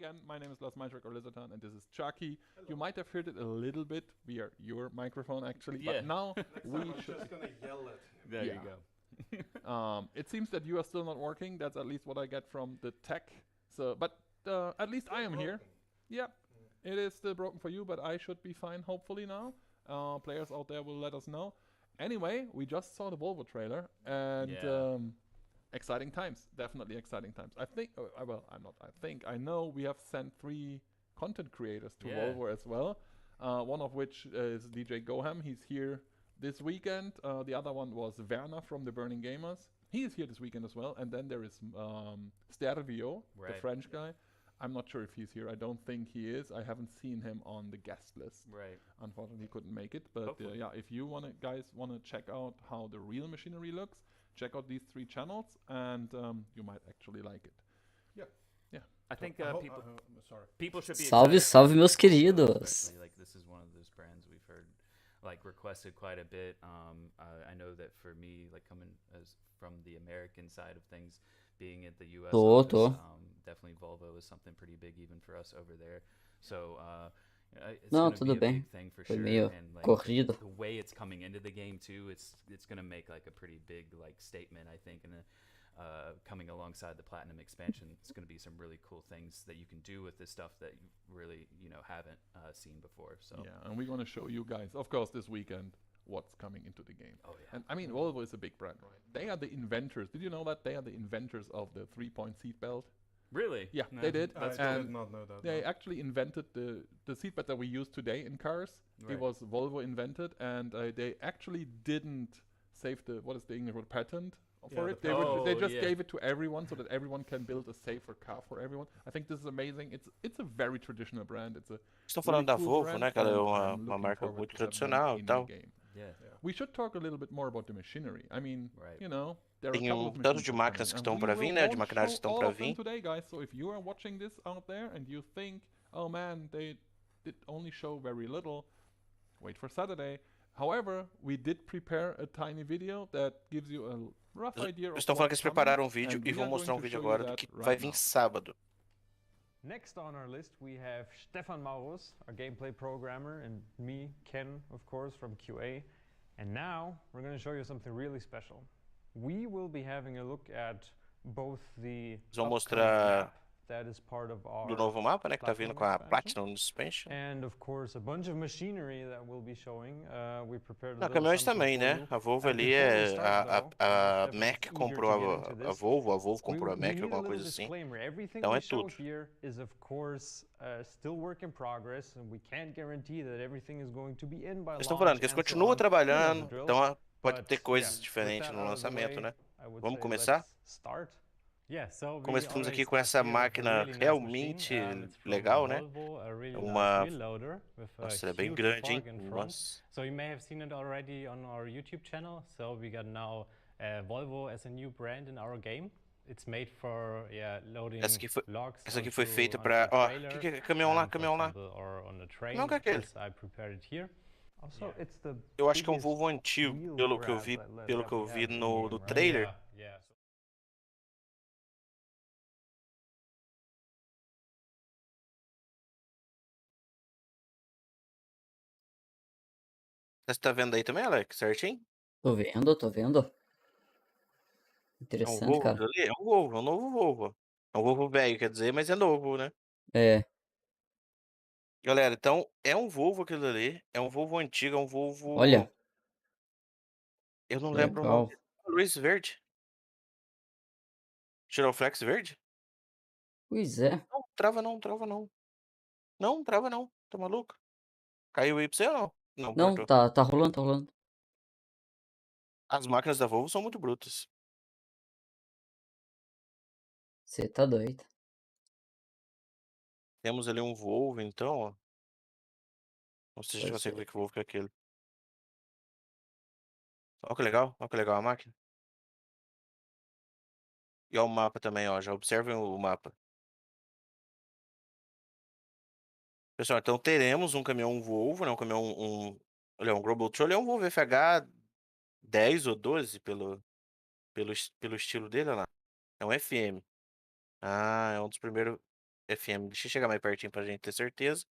again, my name is Lars Maisrak or Lizardan, and this is Chucky. Hello. You might have heard it a little bit via your microphone, actually, but now we should. Just gonna yell at him. There you go. It seems that you are still not working. That's at least what I get from the tech. So, but at least I am here. Yeah, it is still broken for you, but I should be fine hopefully now. Players out there will let us know. Anyway, we just saw the Volvo trailer, and exciting times. Definitely exciting times. I think, well, I know we have sent 3 content creators to Volvo as well. One of which is DJ Goham. He's here this weekend. The other one was Werner from the Burning Gamers. He is here this weekend as well. And then there is Stervio, the French guy. I'm not sure if he's here. I don't think he is. I haven't seen him on the guest list. Right. Unfortunately, he couldn't make it. But yeah, if you guys wanna check out how the real machinery looks, check out these 3 channels, and you might actually like it. Yeah. I think people should be Salve, salve, meus queridos. Like, this is one of those brands we've heard like requested quite a bit. I know that for me, like coming as from the American side of things, being at the US office, definitely Volvo is something pretty big even for us over there. So it's Não, gonna tudo be a bem. big thing for Foi sure. meio And like corrido. the way it's coming into the game too, it's gonna make like a pretty big like statement, I think, and coming alongside the Platinum expansion, it's going to be some really cool things that you can do with this stuff that you really, haven't seen before. So yeah, and we're going to show you guys, of course, this weekend what's coming into the game. Oh yeah. And I mean, Volvo is a big brand, right? They are the inventors. Did you know that they are the inventors of the 3-point seat belt? Really? Yeah, No. they did. I did not know that. They actually invented the seat belt that we use today in cars. Right. It was Volvo invented, and they actually didn't save the, what is the English word, patent for it. They just gave it to everyone so that everyone can build a safer car for everyone. I think this is amazing. It's a very traditional brand. It's a Estão falando da Volvo, né, cara? É uma marca muito tradicional e tal. We should talk a little bit more about the machinery. I mean, there are Tem a couple of tanto de machines máquinas que coming, estão para and we vir, né? De won't maquinários que show estão all para of them vir. today, guys. So if you are watching this out there and you think, oh man, they did only show very little, wait for Saturday. However, we did prepare a tiny video that gives you a rough idea of Estão falando que what's eles prepararam um coming, vídeo and e we vão are mostrar going um to vídeo show you agora do that que right vai vir now. sábado. Next on our list, we have Stefan Maurus, our gameplay programmer, and me, Ken, of course, from QA. And now we're going to show you something really special. We will be having a look at both the Eles vão upcoming mostrar map that is part of our do novo mapa, né? Que tá vindo com a Platinum Platinum Suspension. and of course a bunch of machinery that we'll be showing. We prepared a Não, little caminhões something também, for né? you. A Volvo And ali before we é start, though, a Stefan's Mac eager comprou to get into a this. Volvo comprou a We Mac, need a alguma little coisa assim. disclaimer. Everything Então we é show tudo. here is of course still work in progress, and we can't guarantee that everything is going to be in by Eles estão launch falando que eles and so continuam on. You know the trabalhando, drill. então pode But, ter coisas yeah, with diferentes that no out of the lançamento, way, né? I would Vamos say começar? let's start. Yeah, so we Começamos already aqui com start essa here with a máquina really nice realmente machine. It's from legal, né? Volvo, a really Uma... nice wheel loader with Nossa, a ela é bem huge grande, hein? fork in front. Nossa. So you may have seen it already on our YouTube channel. So we got now Volvo as a new brand in our game. It's made for loading logs. Essa aqui foi feita onto pra... a Ó, trailer, que é caminhão lá, for caminhão lá. example, or on a train. Não, que é aquele? Yes, I prepared it here. Also, it's the Eu acho que é um biggest Volvo antigo, wheel pelo que eu grab vi, that we pelo que eu have vi in the no game, right? trailer. Yeah. Você tá vendo aí também, Alex? Certinho? Tô vendo, tô vendo. É um Interessante, Volvo cara. ali? É um Volvo, é um novo Volvo. É um Volvo velho, quer dizer, mas é novo, né? É, Galera, então é um Volvo aquilo ali. É um Volvo antigo, é um Volvo... olha, Eu não lembro o nome. legal. Luz verde? Giroflex verde? Pois é. Não, trava não, trava não. Não, trava não. Tá maluco? Caiu aí pra você ou não? Não, Não, cortou. tá rolando, tá rolando. As máquinas da Volvo são muito brutas. Você tá doido. Temos ali um Volvo, então, ó. Não sei se a gente Pois consegue é. ver que Volvo que é aquele. Olha que legal a máquina. E ó o mapa também, ó. Já observem o mapa. Pessoal, então teremos um caminhão Volvo, né? Um caminhão, olha, um Global Trolley, é um Volvo FH 10 ou 12 pelo estilo dele, olha lá. É um FM. Ah, é um dos primeiros. FM. Deixa eu chegar mais pertinho pra gente ter certeza.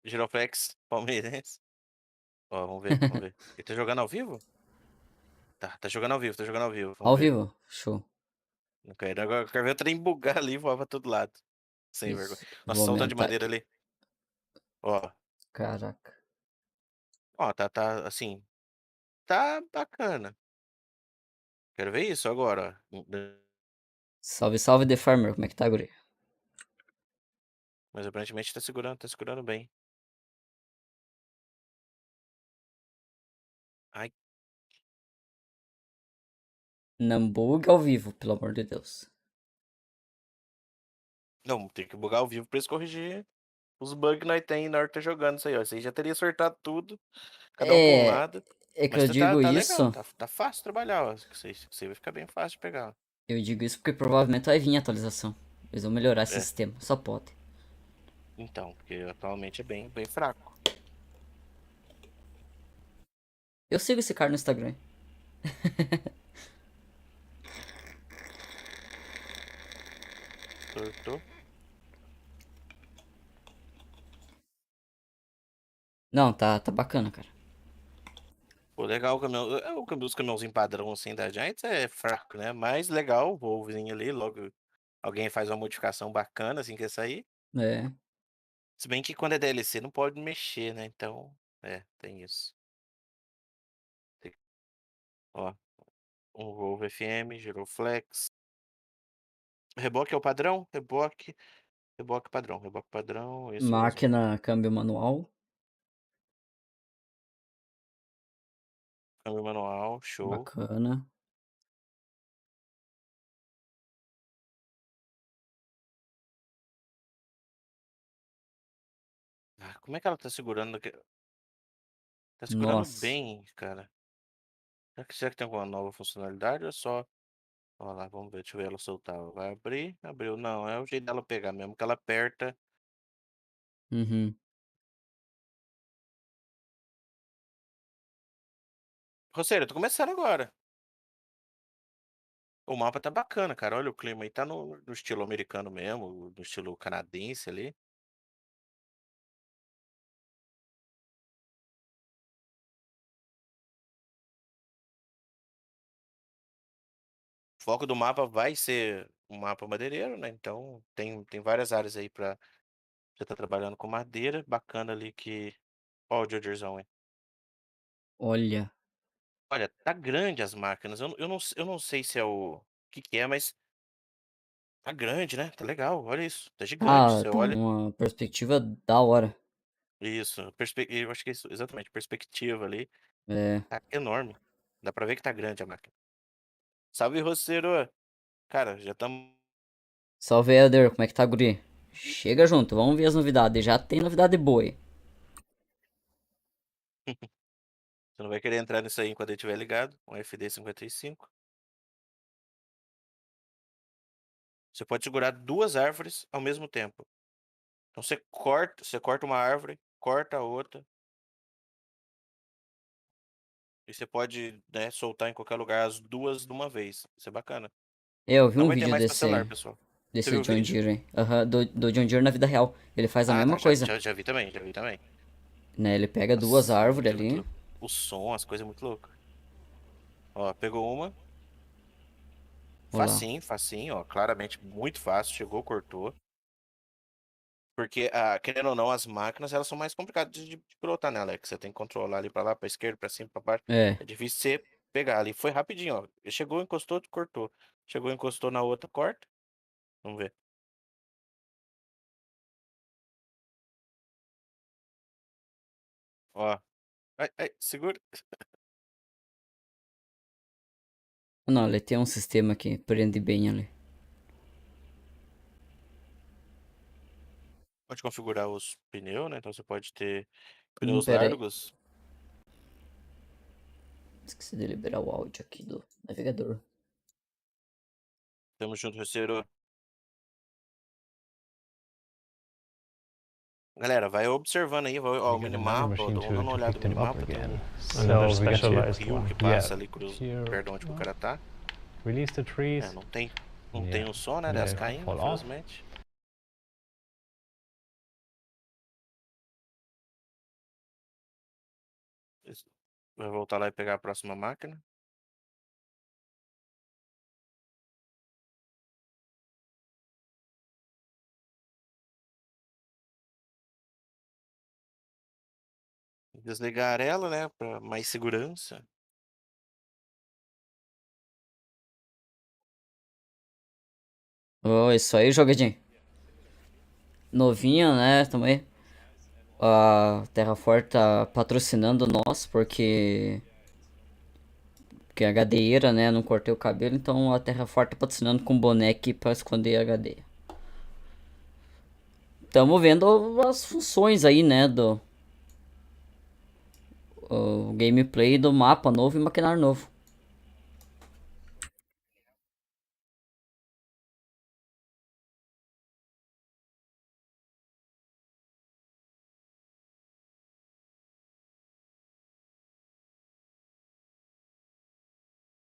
Giroflex, palmeirense. Ó, vamos ver, vamos ver. Ele tá jogando ao vivo? Tá jogando ao vivo, tá jogando ao vivo. Vamos Ao ver. vivo? Show. Não quero, agora eu quero ver o trem bugar ali e voar pra todo lado. Sem vergonha. Isso. Nossa, Vou só um tanto de aumentar madeira aqui. ali. Ó, Caraca. ó, tá assim. Tá bacana. Quero ver isso agora, ó. Salve, salve, The Farmer. Como é que tá, guri? Mas aparentemente tá segurando bem. Ai, Não buga ao vivo, pelo amor de Deus. não, tem que bugar ao vivo pra eles corrigir os bugs que nós tem na hora que tá jogando isso aí, ó. Isso aí já teria sortado tudo, cada um pra um É, lado. é que Mas eu digo tá legal, isso. tá fácil trabalhar, ó. Isso aí vai ficar bem fácil de pegar, ó. Eu digo isso porque provavelmente vai vir atualização. Eles vão melhorar esse É, sistema. Só pode. então, porque atualmente é bem fraco. Eu sigo esse cara no Instagram. Sortou. Não, tá bacana, cara. Pô, legal o caminhão. Os caminhãozinhos padrão assim da Giants é fraco, né? Mas legal, o Volvozinho ali, logo alguém faz uma modificação bacana assim que sair. É. Se bem que quando é DLC não pode mexer, né? Então, tem isso. Tem- Ó, um Volvo FM, Giroflex. Reboque é o padrão? Reboque padrão, isso mesmo. Máquina, câmbio manual. Câmbio manual, show. Bacana. Ah, como é que ela tá segurando? Tá segurando Nossa. bem, cara. Será que tem alguma nova funcionalidade ou é só. Ó lá, vamos ver, deixa eu ver ela soltar. Vai abrir? Abriu. Não, é o jeito dela pegar mesmo, que ela aperta. Uhum. Roceiro, eu tô começando agora. O mapa tá bacana, cara. Olha o clima aí, tá no estilo americano mesmo, no estilo canadense ali. O foco do mapa vai ser um mapa madeireiro, né? Então tem várias áreas aí pra você tá trabalhando com madeira. Bacana ali que. Ó, o Jojerzão, hein? Olha. Olha, tá grande as máquinas. Eu não sei se é o que é, mas tá grande, né? Tá legal. Olha isso. Tá gigante. Ah, Você tá olha. uma perspectiva da hora. Isso. Eu acho que é isso, exatamente. Perspectiva ali. É. Tá enorme. Dá pra ver que tá grande a máquina. Salve, roceiro! Cara, já estamos. Salve, Eder. Como é que tá, guri? Chega junto, vamos ver as novidades. Já tem novidade boa aí. Você não vai querer entrar nisso aí enquanto ele estiver ligado. Um FD 55. Você pode segurar duas árvores ao mesmo tempo. Então você corta uma árvore, corta a outra. E você pode, né, soltar em qualquer lugar as duas de uma vez. Isso é bacana. Eu vi Não um vai ter vídeo mais pra celular, desse, pessoal. Você desse viu o John vídeo? Deere, hein? Aham, do John Deere na vida real. Ele faz a Ah, mesma tá. Já, coisa, já, já vi também, já vi também. né? Ele pega duas Nossa, árvores muito ali. louco. O som, as coisas muito loucas. Ó, pegou uma. Olha lá. Facinho, facinho, ó. Claramente muito fácil. Chegou, cortou. Porque, querendo ou não, as máquinas elas são mais complicadas de pilotar, né, Alex? Você tem que controlar ali pra lá, pra esquerda, pra cima, pra baixo. É. É difícil você pegar ali. Foi rapidinho, ó. Ele chegou, encostou, cortou. Chegou, encostou na outra, corta. Vamos ver. Ó. Ai, ai, segura. Não, ele tem um sistema que prende bem ali. Pode configurar os pneus, né? Então você pode ter pneus Pera aí. largos. Esqueci de liberar o áudio aqui do navegador. Tamo junto, Roceiro. Galera, vai observando aí, ó, o We get another minimapa, ó, machine dando uma to olhada pick no them up minimapa, tem again. um Another rio specialized que one. passa Yeah, ali, here. perto de onde o cara tá. Release the trees. É, não Yeah. tem o som, né? And Das they caindo, fall off. infelizmente. Vai voltar lá e pegar a próxima máquina. Desligar ela, né? Pra mais segurança. Oh, isso aí, jogadinho. Novinha, né? Também. A Terraform tá patrocinando nós porque a HDeira, né? Não cortei o cabelo, então a Terraform tá patrocinando com boneco pra esconder a HD. Tamo vendo as funções aí, né? Do o gameplay do mapa novo e maquinário novo.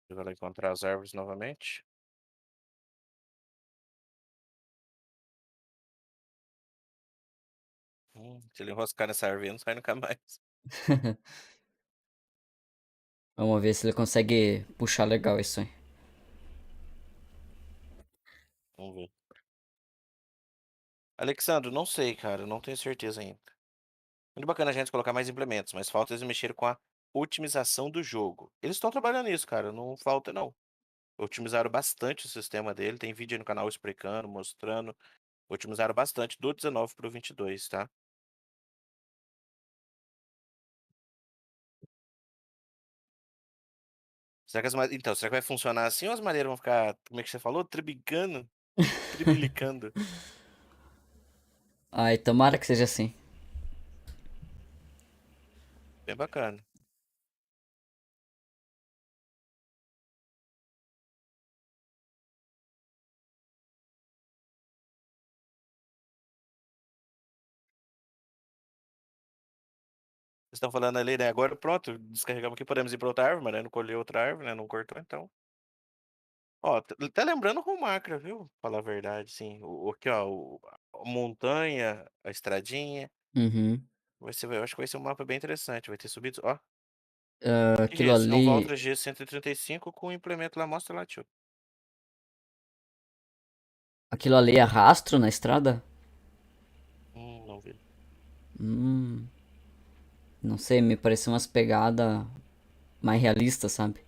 Vai lá encontrar as árvores novamente. Se ele enroscar nessa árvore, não sai nunca mais. Vamos ver se ele consegue puxar legal isso aí. Vamos ver. Alexandre, não sei, cara. Não tenho certeza ainda. Muito bacana a gente colocar mais implementos, mas falta eles mexerem com a otimização do jogo. Eles estão trabalhando nisso, cara. Não falta, não. Otimizaram bastante o sistema dele. Tem vídeo aí no canal explicando, mostrando. Otimizaram bastante do 19 pro 22, tá? Será que Então, será que vai funcionar assim ou as madeiras vão ficar, como é que você falou? Tribicando? Tribilicando. Ai, tomara que seja assim. Bem bacana. Vocês estão falando ali, né? Agora pronto, descarregamos aqui, podemos ir para outra árvore, mas né? Não colheu outra árvore, né? Não cortou, então. Ó, tá lembrando o Rumacra, viu? Falar a verdade, sim. Aqui, ó, a montanha, a estradinha. Uhum. Eu acho que vai ser um mapa bem interessante. Vai ter subido. Ó, o que que é Aquilo isso? É um ali. Valtra G135 com o implemento lá. Mostra lá, tio. Aquilo ali é rastro na estrada? Não vi. Hum. Não sei, me pareceu umas pegadas mais realistas, sabe?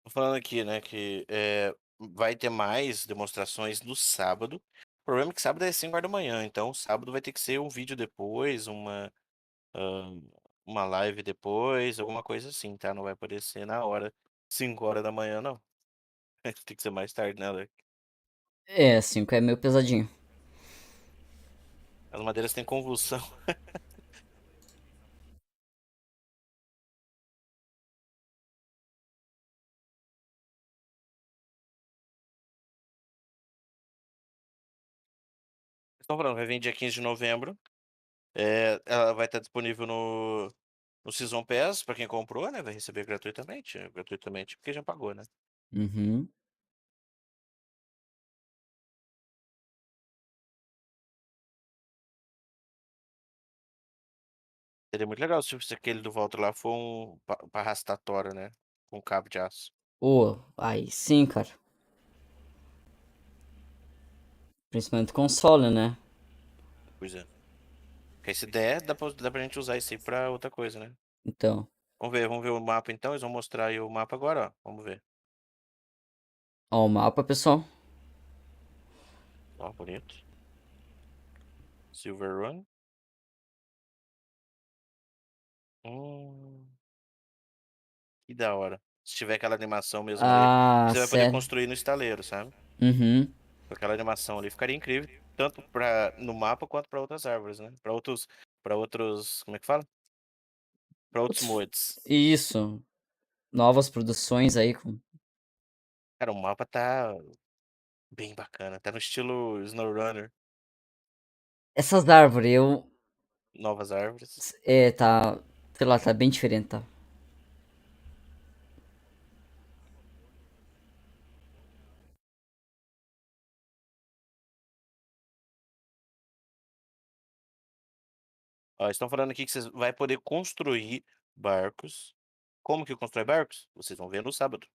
Tô falando aqui, né, que vai ter mais demonstrações no sábado. O problema é que sábado é 5 horas da manhã, então sábado vai ter que ser um vídeo depois, ahn, uma live depois, alguma coisa assim, tá? Não vai poder ser na hora, 5 horas da manhã, não. Tem que ser mais tarde, né, Alec? É, 5 é meio pesadinho. As madeiras têm convulsão. Estão falando, vai vir dia 15 de novembro. Ela vai estar disponível no Season Pass, pra quem comprou, né? Vai receber gratuitamente. Gratuitamente, porque já pagou, né? Uhum. Seria muito legal se aquele do Walter lá for pra arrastar tora, né? Com cabo de aço. Ô, aí sim, cara. Principalmente console, né? Pois é. Porque se der, dá pra gente usar isso aí pra outra coisa, né? Então, Vamos ver o mapa então. Eles vão mostrar aí o mapa agora, ó. Vamos ver. ó o mapa, pessoal. Ó, bonito. Silver Run. Hum, que da hora. Se tiver aquela animação mesmo ali, Ah, você vai poder sério. construir no estaleiro, sabe? Uhum. Com aquela animação ali, ficaria incrível. Tanto no mapa quanto pra outras árvores, né? Pra outros, como é que fala? Pra outros mods. Isso. Novas produções aí com. Cara, o mapa tá bem bacana. Tá no estilo SnowRunner. Essas árvores, Novas árvores. tá. Sei lá, tá bem diferente, tá? Ó, estão falando aqui que você vai poder construir barcos. Como que constrói barcos? Vocês vão ver no sábado.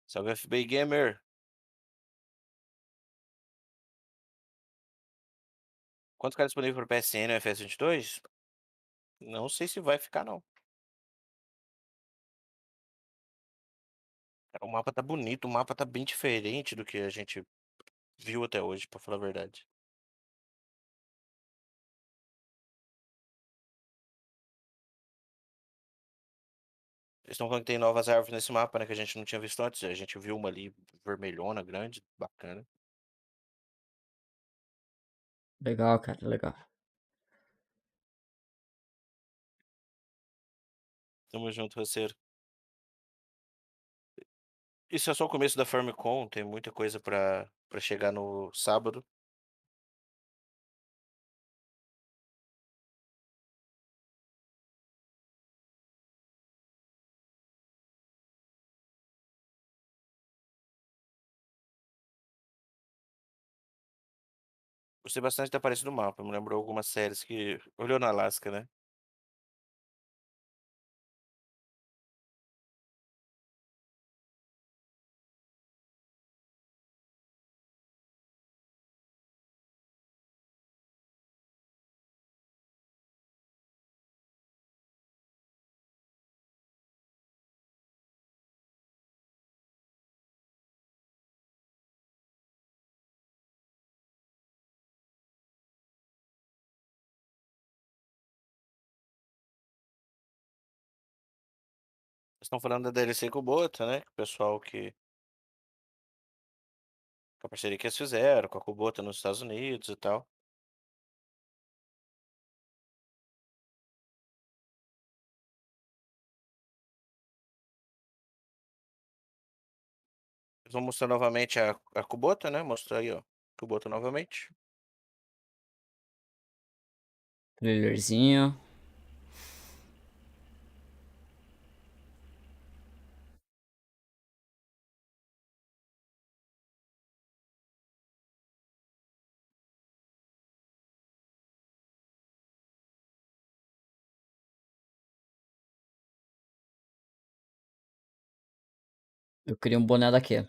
Salve FB Gamer. Quanto ficar disponível para PSN ou FS22? Não sei se vai ficar, não. Cara, o mapa tá bonito, o mapa tá bem diferente do que a gente viu até hoje, pra falar a verdade. Eles estão falando que tem novas árvores nesse mapa, né, que a gente não tinha visto antes. A gente viu uma ali vermelhona, grande, bacana. Legal, cara, legal. Tamo junto, parceiro. Isso é só o começo da Farmcon, tem muita coisa pra chegar no sábado. Gostei bastante da aparência do mapa, me lembrou algumas séries que... Olhou na Alaska, né? Estão falando da DLC com o Bota, né? Que o pessoal que... Com a parceria que eles fizeram, com a Kubota nos Estados Unidos e tal. Eles vão mostrar novamente a Kubota, né? Mostrar aí, ó. Kubota novamente. Trailerzinho. Eu queria um boné daquele.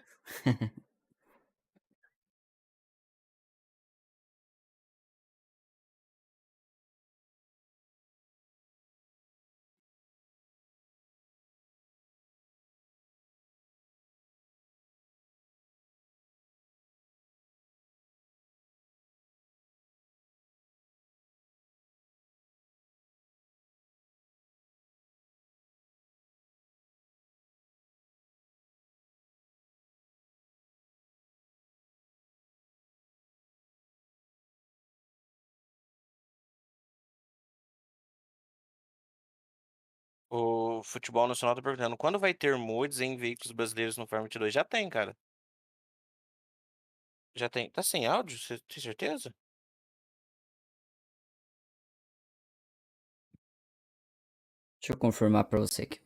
O Futebol Nacional tá perguntando, quando vai ter mods em veículos brasileiros no Farm 22? Já tem, cara. Já tem. Tá sem áudio? Você tem certeza? Deixa eu confirmar pra você aqui.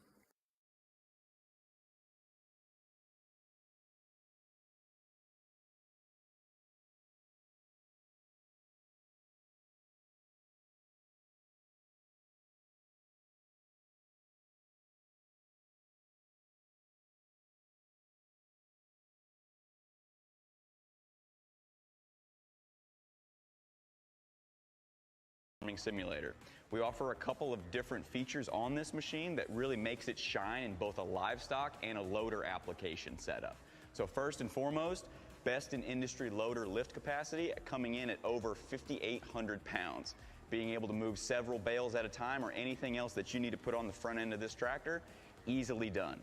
Simulator. We offer a couple of different features on this machine that really makes it shine in both a livestock and a loader application setup. So first and foremost, best in industry loader lift capacity coming in at over 5,800 pounds. Being able to move several bales at a time or anything else that you need to put on the front end of this tractor, easily done.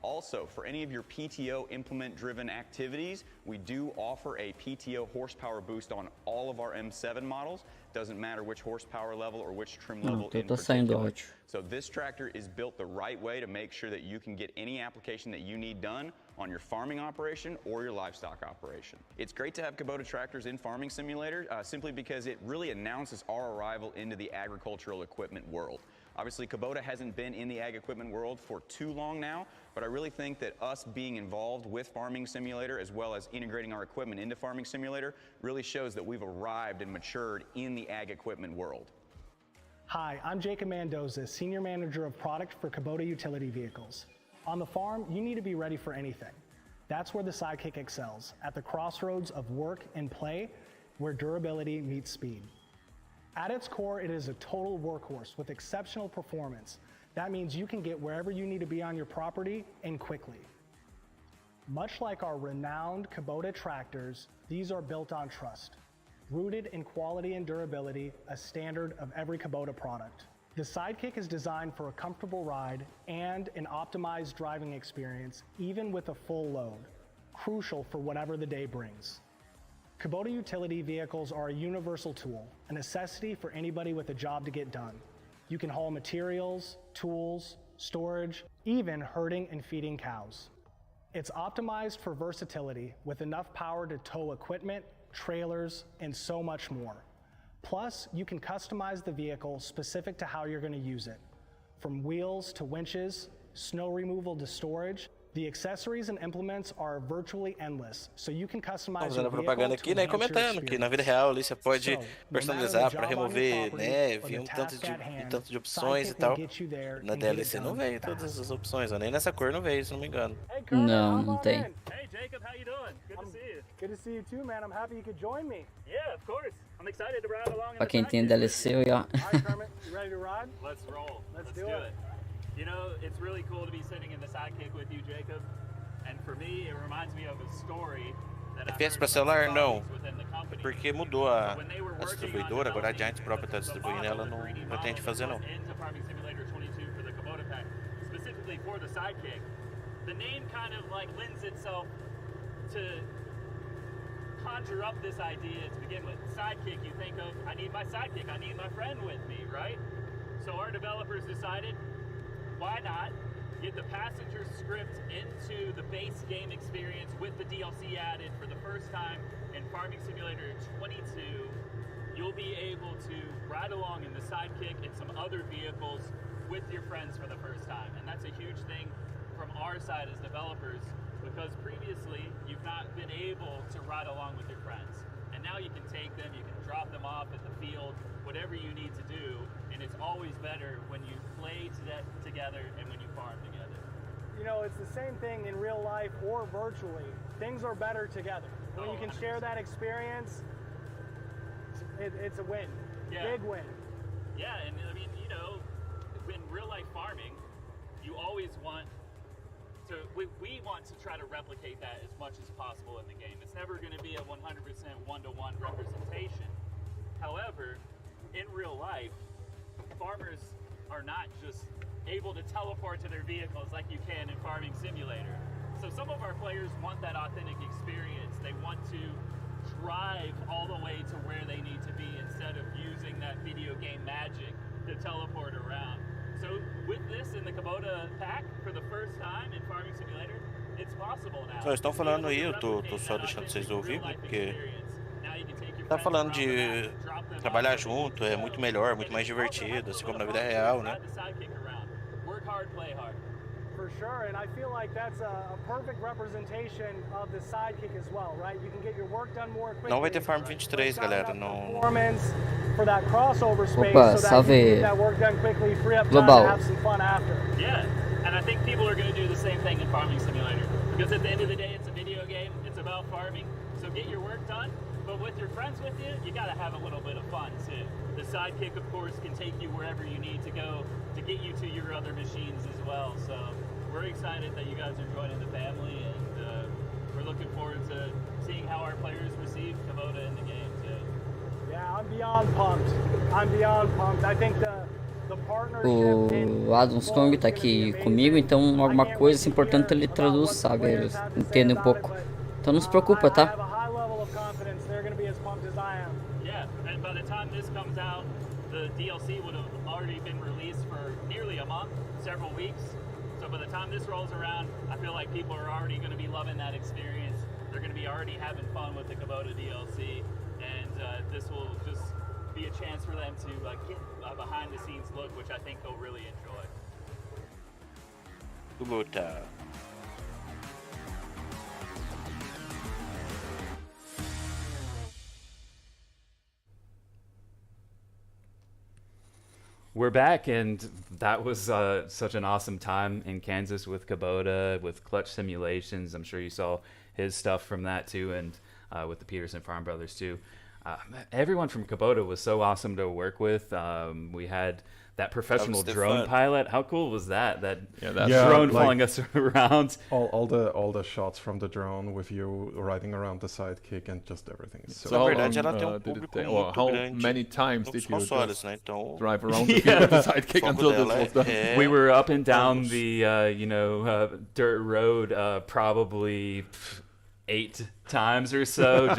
Also, for any of your PTO implement-driven activities, we do offer a PTO horsepower boost on all of our M7 models. Doesn't matter which horsepower level or which trim level in particular. So this tractor is built the right way to make sure that you can get any application that you need done on your farming operation or your livestock operation. It's great to have Kubota tractors in Farming Simulator simply because it really announces our arrival into the agricultural equipment world. Obviously, Kubota hasn't been in the ag equipment world for too long now, but I really think that us being involved with Farming Simulator as well as integrating our equipment into Farming Simulator really shows that we've arrived and matured in the ag equipment world. Hi, I'm Jacob Mendoza, Senior Manager of Product for Kubota Utility Vehicles. On the farm, you need to be ready for anything. That's where the Sidekick excels, at the crossroads of work and play, where durability meets speed. At its core, it is a total workhorse with exceptional performance. That means you can get wherever you need to be on your property and quickly. Much like our renowned Kubota tractors, these are built on trust, rooted in quality and durability, a standard of every Kubota product. The Sidekick is designed for a comfortable ride and an optimized driving experience, even with a full load, crucial for whatever the day brings. Kubota utility vehicles are a universal tool, a necessity for anybody with a job to get done. You can haul materials, tools, storage, even herding and feeding cows. It's optimized for versatility with enough power to tow equipment, trailers, and so much more. Plus, you can customize the vehicle specific to how you're going to use it. From wheels to winches, snow removal to storage, the accessories and implements are virtually endless, so you can customize Fazendo propaganda aqui, né? E comentando que na vida real ali você pode personalizar para remover neve, tanto de opções e tal. Na DLC não veio todas essas opções, nem nessa cor não veio, se não me engano. Não, não tem. Hey Jacob, how you doing? Good to see you. Good to see you too, man. I'm happy you could join me. Yeah, of course. I'm excited to ride along. Pra quem tem DLC, eu ia... All right, Kermit, you ready to ride? Let's roll. Let's do it. You know, it's really cool to be sitting in the Sidekick with you, Jacob. And for me, it reminds me of a story that I FPS para celular não, porque mudou a distribuidora, agora a Giant própria está distribuindo, ela não pretende fazer não. Specifically for the Sidekick, the name kind of like lends itself to conjure up this idea to begin with. Sidekick, you think of, I need my sidekick, I need my friend with me, right? So our developers decided, why not get the passenger script into the base game experience with the DLC added for the first time in Farming Simulator 22. You'll be able to ride along in the Sidekick and some other vehicles with your friends for the first time. And that's a huge thing from our side as developers, because previously you've not been able to ride along with your friends. And now you can take them, you can drop them off at the field, whatever you need to do. And it's always better when you play together and when you farm together. You know, it's the same thing in real life or virtually. Things are better together. When you can share that experience, it's a win. Yeah. Big win. Yeah, and I mean, you know, in real life farming, you always want to, we want to try to replicate that as much as possible in the game. It's never going to be a 100% one-to-one representation. However, in real life, farmers are not just able to teleport to their vehicles like you can in Farming Simulator. So some of our players want that authentic experience. They want to drive all the way to where they need to be instead of using that video game magic to teleport around. So with this in the Kubota pack for the first time in Farming Simulator, it's possible now. Só estão falando aí, eu tô só deixando vocês ouvir, porque tá falando de trabalhar junto, é muito melhor, muito mais divertido, assim como na vida real, né? For sure, and I feel like that's a perfect representation of the Sidekick as well, right? You can get your work done more quickly. Não vai ter Farm 23, galera, não. Performance for that crossover space, Opa, so that you can get salve. that work done quickly, free up time Global. to have some fun after. Yeah, and I think people are going to do the same thing in Farming Simulator, because at the end of the day, it's a video game. It's about farming, so get your work done. But with your friends with you, you got to have a little bit of fun too. The Sidekick, of course, can take you wherever you need to go to get you to your other machines as well. So we're excited that you guys are joining the family, and we're looking forward to seeing how our players receive Kubota in the game too. Yeah, I'm beyond pumped. I'm beyond pumped. I think the O Adams Kong tá aqui comigo, então alguma coisa assim, importante ele traduz, sabe? Ele entende um pouco. Então não se preocupa, tá? Yeah, and by the time this comes out, the DLC would have already been released for nearly a month, several weeks. So by the time this rolls around, I feel like people are already going to be loving that experience. They're going to be already having fun with the Kubota DLC, and this will just be a chance for them to get a behind-the-scenes look, which I think they'll really enjoy. Kubota. We're back, and that was such an awesome time in Kansas with Kubota, with Clutch Simulations. I'm sure you saw his stuff from that too, and with the Peterson Farm Brothers too. Everyone from Kubota was so awesome to work with. We had that professional drone pilot. How cool was that? That drone following us around. All the shots from the drone with you riding around the sidekick and just everything. So Na verdade, ela tem público muito how grande many times nos did you consoles, né? Então, drive around the field with the sidekick until this was done? We were up and down the dirt road probably 8 times or so,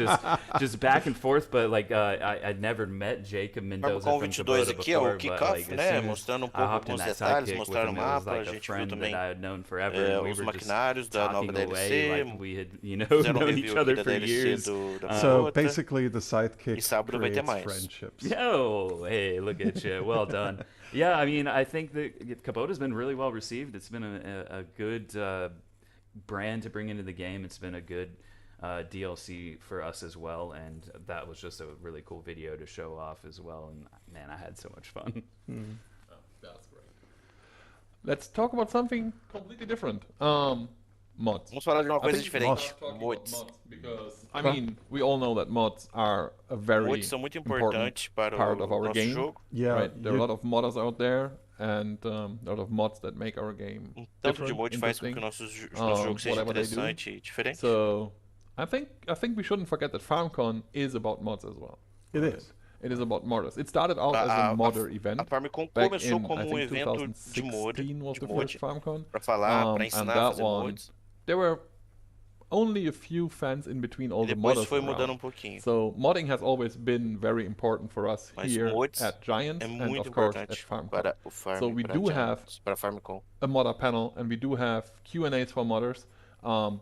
just back and forth. But like I'd never met Jacob Mendoza Farmcon from 22 Kubota aqui é o before, but kickoff, like né? as soon Mostrando as I pouco hopped in alguns that detalhes, sidekick with mostraram o him, it was mapa, like a a gente viu friend também that I had known forever. And we os were just maquinários da nova talking away DLC. like we had Fizeram known review each aqui other da for DLC years. da So Kubota. basically, the sidekick E sábado vai ter creates mais. friendships. Yo, hey, look at you. Well done. Yeah, I mean, I think that Kubota's been really well received. It's been a good brand to bring into the game. It's been a good DLC for us as well, and that was just a really cool video to show off as well. And man, I had so much fun. Oh, that's great. Let's talk about something completely different. Mods. Vamos falar de uma I coisa think diferente. talking about Mods. mods because I mean we all know that mods are a very Mods são muito important importantes para part o of our nosso game. jogo. Yeah, Right? There are a lot of modders out there, and a lot of mods that make our game Tanto de different, mod faz com que o nosso jogo seja whatever they do. interessante e diferente. So I think we shouldn't forget that Farmcon is about mods as well. It is. It is about modders. It started out as a modder event. A Farmcon Back começou in, como I think, evento de mod, 2016 was de the mod, first Farmcon. para falar, para And ensinar a that fazer one, mods. there were only a few fans in between all E the depois modders foi mudando around. pouquinho. So modding has always been very important for us Mas here mods at Giants é and muito of course at importante Farmcon. para o Farm, So we para do Giants, have para Farmcon. a modder panel and we do have Q&As for modders,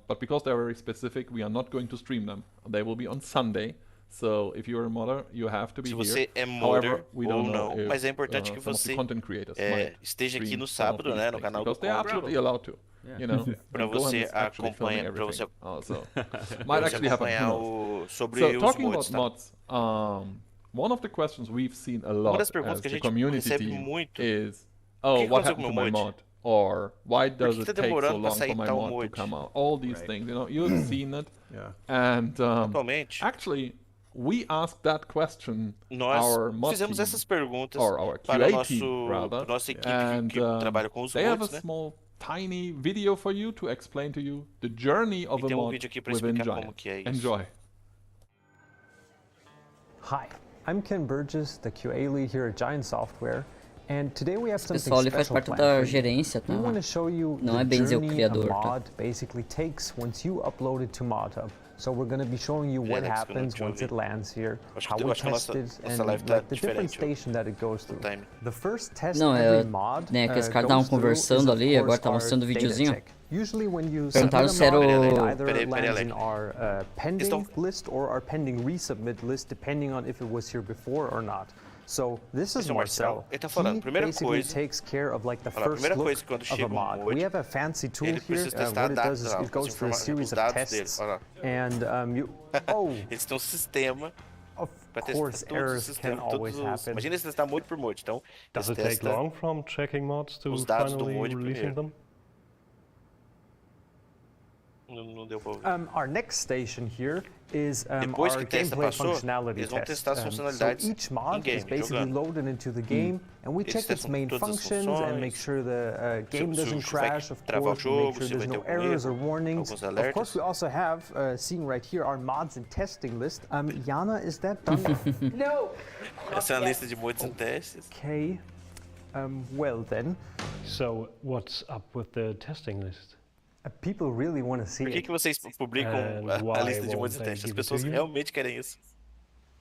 but because they're very specific, we are not going to stream them. They will be on Sunday. So if you're a modder, you have to be Se here. você é However, modder we ou don't know não, if, mas é importante que some of the você content creators might esteja aqui stream no some of sábado, these né, no things, canal do because they're Conrad, absolutely allowed to. You know, para and Gohan você is actually filming acompanhar, para você everything. So might actually happen. acompanhar Who knows? sobre So os talking mods, about tá? mods, one of the questions we've seen a Uma lot das perguntas as que a the gente community recebe team muito, is, que oh, what aconteceu happened com to meu my mod? mod? Or why Por does que it tá take so demorando pra long sair for my tal mod to mod? come out? All these Right. things, you know, you've seen it. Yeah. And Atualmente, actually, we asked that question nós our mod fizemos team, essas perguntas or our para QA team, para rather, nossa equipe and que trabalha com os they have a mods, né? small, tiny video for you to explain to you the journey of E a tem mod vídeo aqui para within explicar como Giants. que é isso. Enjoy. Hi, I'm Ken Burgess, the QA lead here at Giant Software, and today we have Esse something pessoal ali faz special parte planned da for you. gerência, tá? We want to show you Não the é bem dizer o journey criador, a tá? mod basically takes once you upload it to ModHub. So we're going to be showing you what Alex, happens deixa eu once ver. it lands here, Acho how que we a test nossa it, and live tá like the different diferente, station that it goes through. time. The first test Não, every mod né, que esse cara goes tava through conversando is, of ali, agora course, tá our mostrando o data videozinho. check. Usually when you Perguntaram submit se a era mod, o- it either Peraí, lands in Alec. our pending Estão- list or our pending resubmit list, depending on if it was here before or not. So this is Esse é o Marcel. Marcel. Ele tá falando, He primeira basically coisa- takes care of like the Olha, a first primeira look coisa quando of a chega mod. mod, We have a fancy tool ele here. precisa testar What it a does is data, it goes through a os series of dados tests, dele. Olha lá. and you. Oh, Eles têm um sistema of para testar course, todos os errors can sistemas, always todos os... happen. Imagina se testar mod por mod. Então, Does eles it take testam long from checking mods to os dados do finally mod releasing primeiro. them? Não deu pra ouvir. Our next station here is Depois our que testa gameplay passou, functionality eles vão test. testar as funcionalidades so each mod in-game, is basically jogando. loaded into the game, and we Eles check its testam main todas as functions and make funções, sure the game se doesn't vai crash. Of travar o course, we make jogo, sure se there's vai no ter algum errors or erro, warnings. alguns Of alertas. course, we also have, seeing right here, our mods and testing list. Jana, is that done? Essa é a lista de mods em testes. Okay. Well then, So what's up with the testing list? people really want to see Por que it. vocês publicam And a why lista de won't mods de they teste? As give it to pessoas you? realmente querem isso.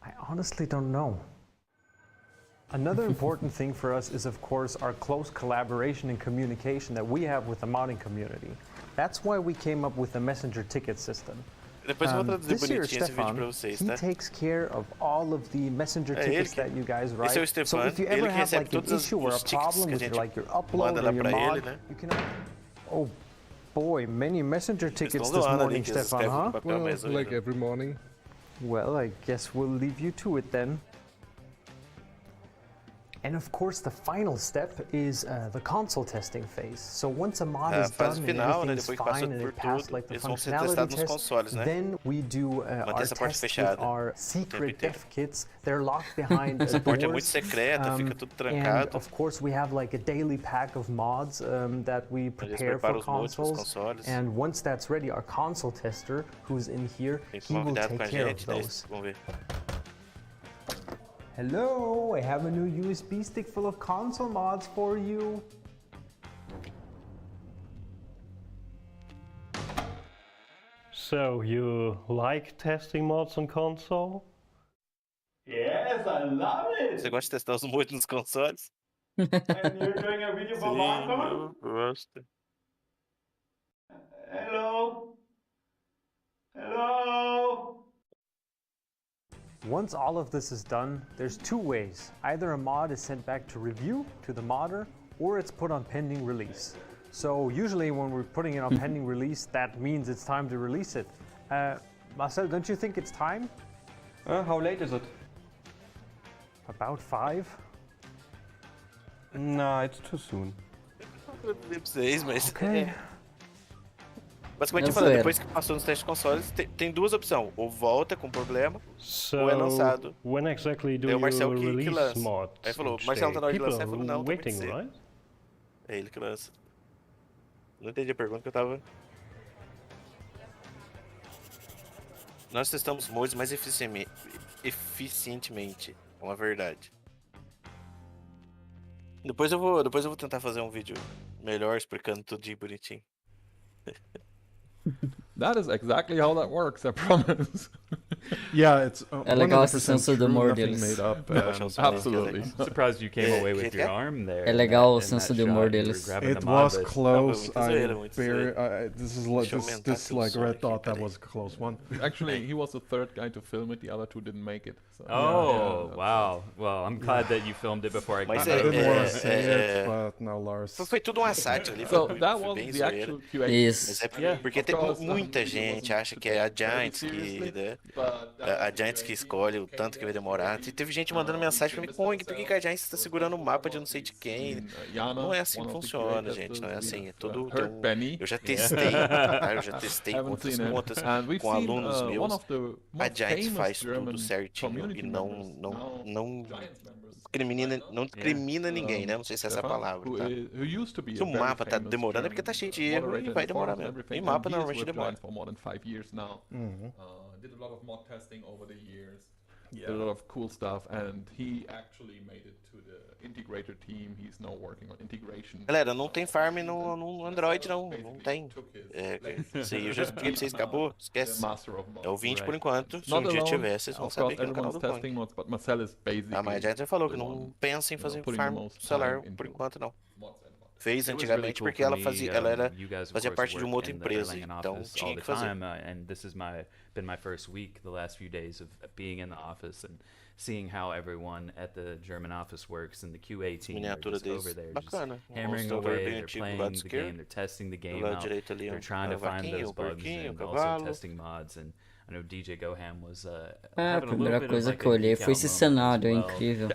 I honestly don't know. Another important thing for us is, of course, our close collaboration and communication that we have with the modding community. That's why we came up with the messenger ticket system. Depois eu vou traduzir This year, bonitinho esse vídeo Stefan, pra vocês, he tá? takes care of all of the messenger tickets ele que- that you guys write. Esse é o So Stefan, if you ele ever que have recebe like an todos os issue or a tickets que a problem with gente your upload manda or lá your pra mod, ele, né? you can. Oh boy, many messenger Eles tickets estão this zoando ali morning, que eles Stefan, escrevem no huh? papel, mas like every morning. Well, I guess we'll leave you to it then. And of course, the final step is the console testing phase. So once a mod É, a is fase done final, and né? everything's Depois que passa fine and por it passed tudo, like the eles vão ser functionality testados nos test, consoles, né? then we do our essa parte test with fechada our tempo secret inteiro. dev kits. They're locked behind Essa parte é doors. muito secreta, fica tudo And trancado. of course, we have like a daily pack of mods that we Eles prepare preparam for os mods pros consoles. consoles. And once that's ready, our console tester, who's in here, Tem que he tomar will cuidado take com a care of gente, né? those. Vamos ver. Hello, I have a new USB stick full of console mods for you. So you like testing mods on console? Yes, I love it. Você gosta de testar os mods nos consoles? And you're doing a video for Farmcon? eu gosto. Hello. Hello. Once all of this is done, there's two ways. Either a mod is sent back to review to the modder, or it's put on pending release. So usually when we're putting it on pending release, that means it's time to release it. Marcel, don't you think it's time? How late is it? About 5? Nah, it's too soon. Eu traduzir pra vocês, mas. Okay. Basicamente, É eu falei, zoeira. depois que passou nos testes de consoles, tem duas opções. Ou volta com problema, So ou é lançado. when exactly do É o you Marcel que release lança. mods? Aí falou, each Marcelo day? tá na hora de People lançar, eu are falei, não, tem que waiting, ser. right? É ele que lança. Não entendi a pergunta que eu tava. Nós testamos mods mais eficientemente, com a verdade. Depois eu vou tentar fazer um vídeo melhor explicando tudo de bonitinho. That is exactly how that works, I promise. Yeah, it's É legal esse 100% senso do true, humor nothing deles. made up. Absolutely. Surprised you came away with your arm there. É legal o senso de humor deles. It was close. muita zoeira, muita This is like Deixa eu aumentar this aqui o like som red aqui, dot. That peraí. was a close one. Actually, he was the third guy to film it. The other two didn't make it. So, Oh, yeah, wow. Well, I'm glad that you filmed it before I Mas got I there. didn't want to say it, but now Lars. Foi tudo um assédio ali. So foi that foi was bem the zoeira. actual QA. Isso. Mas é Yeah, porque of tem course, muita it gente wasn't acha que é a Giants que, seriously, né, but a Giants que escolhe o tanto que vai demorar. Teve gente mandando mensagem pra mim, Pong, por que a Giants está segurando o mapa de não sei de quem? Não é assim que funciona, gente, não é assim, é tudo... tem um- Benny. Eu já testei, tá? Eu já testei com Haven't outras seen it. contas, And we've com seen, alunos one meus. of the A most Giants famous faz German tudo certinho community e members não now Giants members. não discrimina ninguém, né? Não sei se é essa a palavra, tá? Who used to be Se a o very mapa tá famous demorando é porque tá German cheio de erro e moderator vai and demorar forums and mesmo. everything, E mapa and he is normalmente with demora. Giants for more than 5 years now. Mhm. Did a lot of mod testing over the years. Did a lot of cool stuff, and he actually made it to the integrator team. He's now working on integration. Galera, não tem farm no Android, não tem. Isso aí eu já expliquei pra vocês, acabou, esquece. Master of mods. É o 20 por enquanto, se Not um dia alone, tivesse, vocês vão of course, saber que é no canal everyone's do testing Pong. mods, but Marcel is basically Ah, mas a Giants já falou que the não one, pensa em fazer putting the farm most solar time por into enquanto, não. mods and mods. Fez It was antigamente really porque cool ela for me, fazia, ela era you guys, of fazia course, parte de uma work outra in the empresa, Erlangen então office tinha all que the fazer. time, and this is been my first week, the last few days of being in the office and seeing how everyone at the German office works and the QA team are Miniatura just over deles, there, just bacana. hammering Monstro away. bem They're antigo do playing lado the esquerdo. game, they're testing the Do game lado out, direito ali, they're ó, trying to a find vaquinha, those o bugs porquinho, o and also cavalo. testing mods. And I know DJ Goham was A having a little primeira bit of coisa like que eu a olhei geek foi out esse moment as cenário, é well, incrível.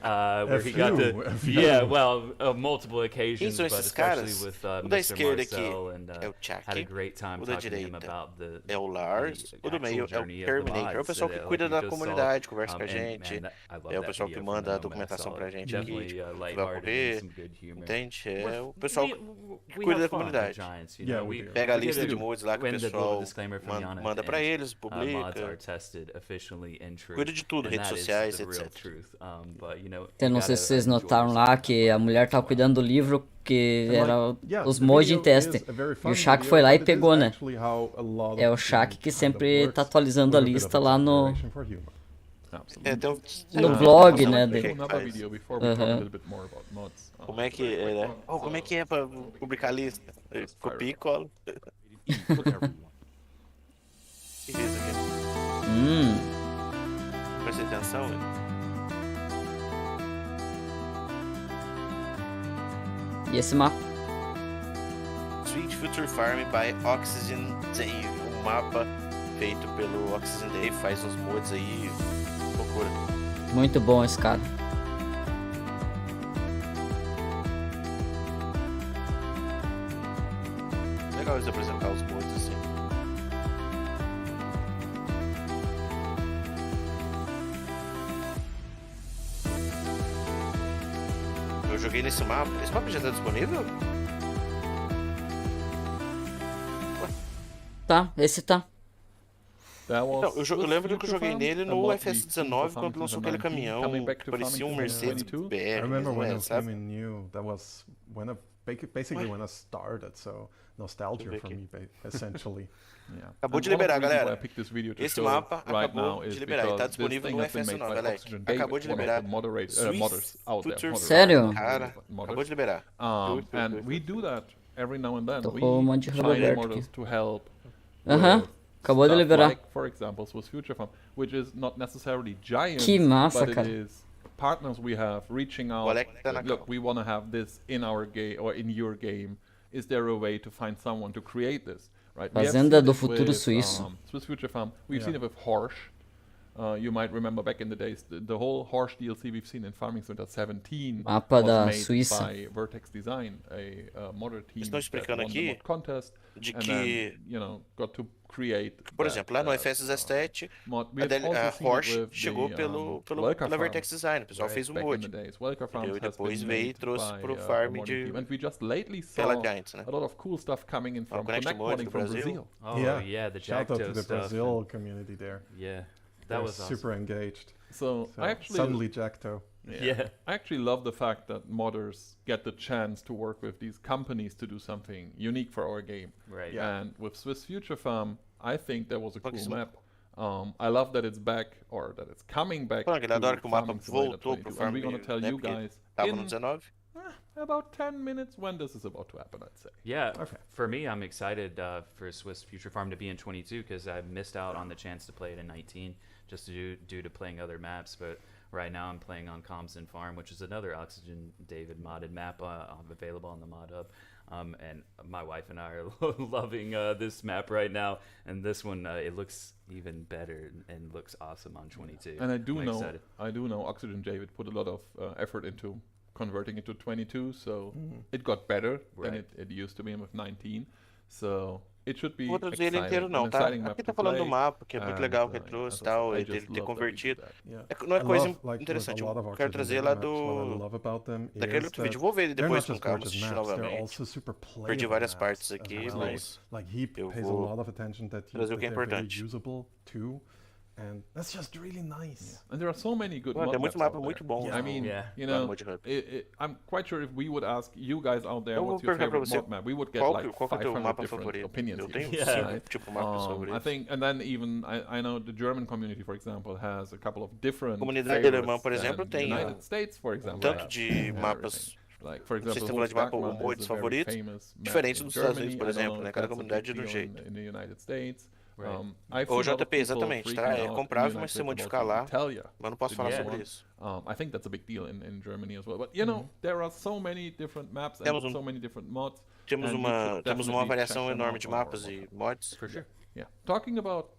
where he got to, yeah, well, multiple Quem occasions, são but esses especially caras? with O da Mr. esquerda aqui Marcel, and é o Chuck, had a great time o da talking to him direita about the é o Lars, the o do meio actual é o journey of the Terminator, é o mods pessoal that, que like cuida you da just saw. comunidade, conversa com a And, gente, man, I love é o that pessoal que video from manda the a moment I documentação saw pra it. gente aqui, Definitely que vai lighthearted and correr, some good humor. entende? É We're- o pessoal we- que we cuida have da fun at comunidade. Giants, you Yeah, know, we we do. Pega a we lista did de it- mods lá que o when the little pessoal disclaimer from Yana manda pra and, eles, publica, mods dica. are tested efficiently in truth. Cuida de tudo, And redes that is sociais, the real etc. truth. But you know, Eu you não sei se gotta vocês enjoy notaram lá yourself que a mulher tava cuidando do livro que And, era yeah, os the mods em video teste. is a very E fun o Shaq video, foi lá e but it is pegou, né? actually how a lot of É o the Shaq game que kind of sempre tá works, atualizando a with a bit lista of lá no, exaggeration for humor. É, tem um, no blog, não, né? como é que Another faz? video before we talk a little bit more about mods. Como é que é, né? Oh, como é que é pra publicar a lista? Copia e cola. Que isso aqui? Presta atenção, velho. E esse mapa? Sweet Future Farm by Oxygen Dave. Um mapa feito pelo Oxygen Dave, faz uns mods aí. Loucura. Muito bom esse cara. Legal eles apresentar os mods assim. Eu joguei nesse mapa. Esse mapa já tá disponível? Tá, esse tá. Então, eu lembro que eu joguei nele no FS19 quando lançou aquele caminhão que parecia um Mercedes BR. I remember when Não é, it sabe? came in new. That was when basically when I started. So nostalgia for me, essentially. Yeah. Acabou de liberar, galera. Esse mapa acabou de liberar. Ele tá disponível no FS9, ALEKE. Acabou de liberar. Sério? Cara, acabou de liberar. And we do that every now and then. Tocou um monte de find Roberto modders aqui. to help. Aham. Acabou de Stuff liberar. Like, for example, Swiss Future Farm, which is not necessarily giant, Que massa, but cara. it is partners we have reaching out. Look, we want to have this in our game or in your game. Is there a way to find someone to create this? Right? We have Fazenda seen do it Futuro with, Suíço. Swiss Future Farm. We've Yeah. seen it with Horsch. You might remember back in the days, the whole Horsch DLC we've seen in Farming Simulator 17 Mapa was da made Suíça. by Vertex Design, a modder team Estão explicando that won the aqui mod contest, de and que, then, you know, got to create. por exemplo, lá no FS17, a Horsch chegou pela Vertex Design. O pessoal fez um mod. Entendeu? E depois veio e trouxe pro farm And we just lately pela saw Giants, né? a lot of cool stuff coming in from Connect Connect Mod modding do from Brasil. Brazil. Oh yeah, the Shout out Jacto to the stuff. Brazil community there. Yeah, that They're was awesome. super engaged. So I actually suddenly Jacto. Yeah. I actually love the fact that modders get the chance to work with these companies to do something unique for our game. Right. And with Swiss Future Farm, I think that was a cool map. I love that it's back, or that it's coming back. Falando que ele adora que o mapa Farming Simulator voltou pro 22, farm, and we're gonna tell né? you Porque guys tava no in 19. about 10 minutes when this is about to happen, I'd say. Yeah, Okay. for me, I'm excited for Swiss Future Farm to be in 22 because I missed out on the chance to play it in 19 just due to playing other maps. But right now I'm playing on Comston Farm, which is another Oxygen David modded map available on the Mod Hub. And my wife and I are loving this map right now. And this one, it looks even better and looks awesome on 22. And I'm excited. I do know Oxygen David put a lot of effort into converting it to 22, so it got better than Right. it used to be with 19. So it should be Não vou traduzir ele inteiro an não, tá? exciting map Aqui to tá falando do play, mapa, que é muito legal que ele and, trouxe as e I tal, said, I ele just ter love that we do convertido. that. Yeah. Não é I coisa love, like, interessante, with a lot of eu quero Oxygen trazer David lá maps, what I do... love about them daquele is outro that vídeo. Vou ver ele they're depois not com just calma, gorgeous assistir maps, they're novamente. also super Perdi playable várias maps partes as aqui, well. mas Like he eu pays a vou lot of attention that trazer o que é they're very importante. usable too, and that's just really nice. And there are so many good Pô, mod tem muito maps out mapa muito there. bom. I mean, Yeah. you lá no know, Mod Hub. I'm quite sure if we would ask you guys out there Eu vou what's your perguntar pra favorite você, mod map, we would get qual like que é o teu 500 mapa different favorito? opinions. Eu tenho here, 5 right? tipo mapas I favoritos. think, and then even I know the German community, for example, has a couple of different A comunidade favorites alemã, por exemplo, than tem United States, for example, tanto have de and mapas, everything. Like, for vocês example, estão falando de mapa Wolfsbachmann mods is a very favoritos, famous map diferentes in dos Estados Germany. Unidos, por I don't exemplo, know né? if Cada that's a comunidade big de um deal jeito. in the United States. Right. I've Ô, seen a lot of JP, people exatamente, freaking tá? É out in comprável, the mas se United modificar States lá, about Italia. mas não posso falar Yeah. sobre isso. I think that's a big deal in Germany as well. But you know, there are so many different maps and Temos so many different mods. Temos and you uma should temos uma definitely variação check them enorme out de on our mapas mod e hub. mods. For sure. Yeah. Talking about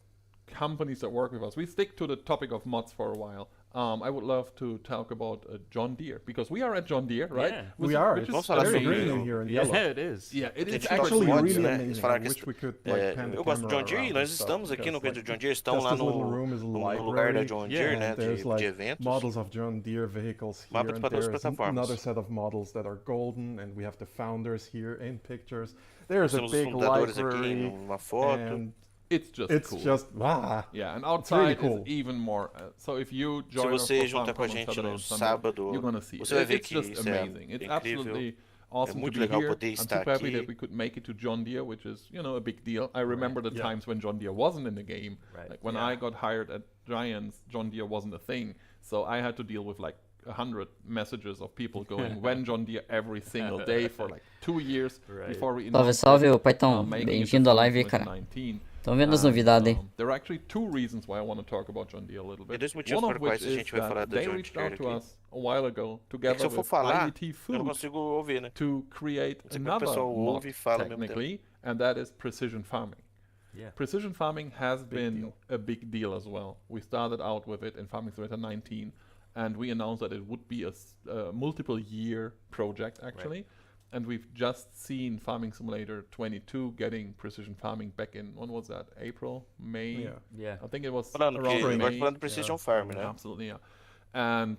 companies that work with us, we stick to the topic of mods for a while. I would love to talk about John Deere, because we are at John Deere, right? Yeah. We are. Which It's Vamos falar very sobre green o- in here in Yeah, yellow. it is. Yeah, it Tem is que Actually, mods, really né? Eles amazing. falaram I que wish we could like é, pan the eu gosto do camera John Deere e around nós and stuff, estamos aqui no because, coisa do like, John Deere, estão just lá this little no room is a lugar da library. John Deere, né? And there's De like eventos. models of John Deere vehicles here, Mapa de and todas as there's plataformas. another set of models that are golden, and we have the founders here in pictures. There's a Temos os big fundadores aqui library, numa foto. and it's just It's cool. just wow. Yeah, and really outside cool. is even more. So if you Se join us você for juntar com a Farmcon on gente Saturday no and Sunday, sábado, you're gonna see it. você vai ver It's que just isso é amazing. It's incrível. absolutely awesome to muito be legal here. poder I'm estar super happy aqui. that we could make it to John Deere, which is, you know, a big deal. I remember the Yeah. times when John Deere wasn't in the game. Right. Like when I got hired at Giants, John Deere wasn't a thing. So I had to deal with like 100 messages of people going when John Deere every single day for like 2 years before we Salve, announced salve, it, ô Paitão. making it to Bem-vindo à live aí, Farmcon cara. 2019. Estão vendo as novidades aí. There are actually 2 reasons why I want to talk about John Deere a little bit. Tem dois motivos One por of which quais a is gente vai falar that da they John reached Deere out to aqui. us a while ago, É que together se eu for with falar, IET eu não Food, consigo ouvir, né? to create Não sei como o another pessoal ouve mod e fala ao mesmo tempo. technically, and that is precision farming. Yeah. Precision farming has been a big deal as well. We started out with it in Farming Simulator 19, and we announced that it would be a multiple year project actually. And we've just seen Farming Simulator 22 getting precision farming back in, when was that? April? May? Yeah. I think it was Falando around que agora May. falando de Precision Farm, né? Absolutely, yeah. And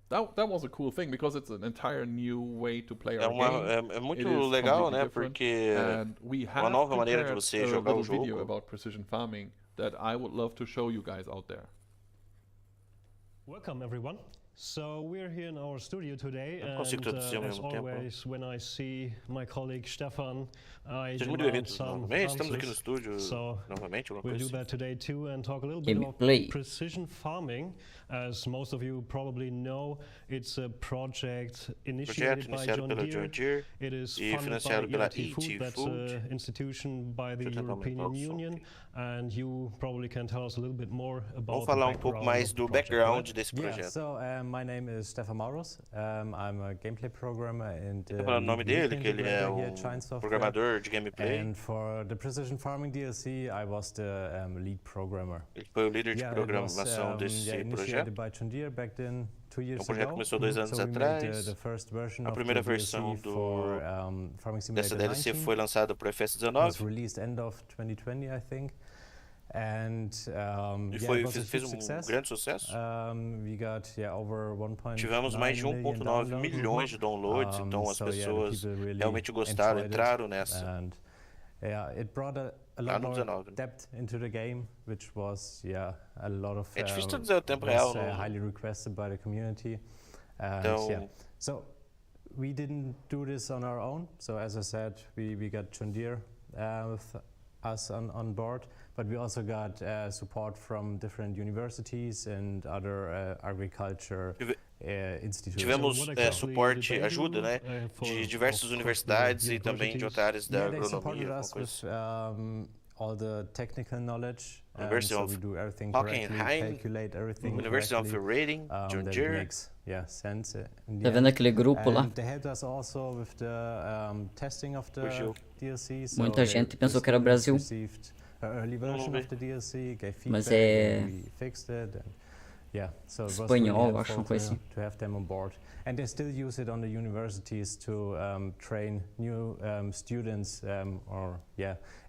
that was a cool thing because it's an entire new way to play our game. É muito It is legal, completely né? different. Porque And we uma have nova maneira de prepared você a jogar o little video jogo. about precision farming that I would love to show you guys out there. Welcome everyone. So we're here in our studio today, Eu não consigo and traduzir ao as mesmo tempo. always, when I see my colleague Stefan, I Sejam muito demand bem-vindos some novamente. Estamos aqui no answers. estúdio So novamente, alguma we'll coisa do assim. that today too, and talk a little bit about Gameplay. precision farming. As most of you probably know, it's a project Projeto initiated by iniciado John pela John Deere. Deere It is e funded financiado by pela ALEKE Food, that's an institution by the Deixa eu tentar European aumentar o som Union, aqui. and you probably can tell us a little bit more about Vamos falar the pouco background mais of the do project, background right? desse Yeah, projeto. so my name is Stefan Maurus. I'm a gameplay programmer and Tá falando o nome lead dele, que ele é integrator here at Shine um Software. programador de gameplay. And for the Precision Farming DLC, I was the lead programmer. Ele foi o líder de Yeah, it programação was, desse initiated projeto. by John Deere back then 2 years O projeto ago. começou 2 anos So we made atrás. the first version A of primeira the versão DLC for Farming dessa Simulator DLC 19. foi lançada para o It was FS19 released end of 2020, I think. And e yeah, foi, it was a fez huge success. grande sucesso. We got over 1.9 Tivemos mais de 1.9 million milhões de downloads, então as so yeah, the pessoas people really realmente gostaram, enjoyed it. entraram nessa. And yeah, it brought a Lá lot no more 19. depth into the game, which was a lot of É difícil traduzir o tempo real. was highly requested by the community. And Então, yeah, so we didn't do this on our own. So as I said, we got John Deere with us on board, but we also got support from different universities and other agriculture institutes. tivemos suporte, ajuda, né, de diversas universidades e também de outras áreas da They supported agronomia. us with all the technical knowledge. University so of we do everything Hockenheim, correctly, calculate everything University of correctly, Reading, John that Deere. makes sense. In the Tá vendo end. aquele grupo lá? And they helped us also with the testing of the Fugiu. DLC. So Muita they gente pensou que era Brasil. received an early version of the DLC, gave feedback, Mas é and we fixed it. And yeah, so it was espanhol, really acho, uma helpful coisa assim. to have them on board. And they still use it on the universities to train new students or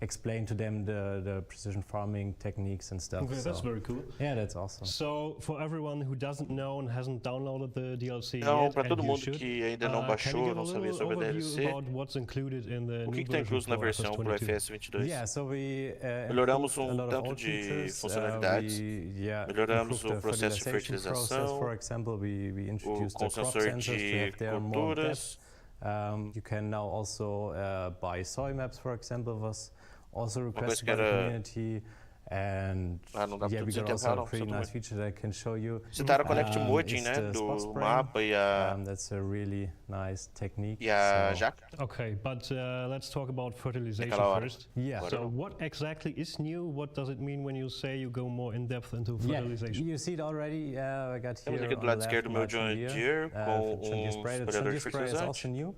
explain to them the precision farming techniques and stuff. Okay, that's very cool. Yeah, that's awesome. So, for everyone who doesn't know and hasn't downloaded the DLC Então, yet, para and todo you mundo should, que ainda não can you baixou, give a não sabia little sobre a overview DLC, about what's included in the o que new está incluso na version for versão para o FS22? FS22? Yeah, so we Melhoramos improved a lot of tanto old de features. funcionalidades, improved melhoramos o the processo de fertilization process, fertilização, for example, we introduced com the crop sensor sensors to de have their more culturas. depth. You can now also buy soil maps, for example, was also Uma coisa requested que by the era community. And não dá yeah, pra we dizer got tempo also real, a não, pretty tudo nice bem. feature that I can show you. Citaram o Connect Modding, It's né, the spot do spraying. mapa e a That's a really nice technique. jaca. Okay, but let's talk about fertilization Aquela hora. first. Yeah. Agora So, não. what exactly is new? What does it mean when you say you go more in depth into Yeah, fertilization? you see it already. I got Temos here aqui on do the lado left esquerdo o meu my John Deere, Deere com John Deere spray. The John espalhador Deere de spray is fertilizante. also new,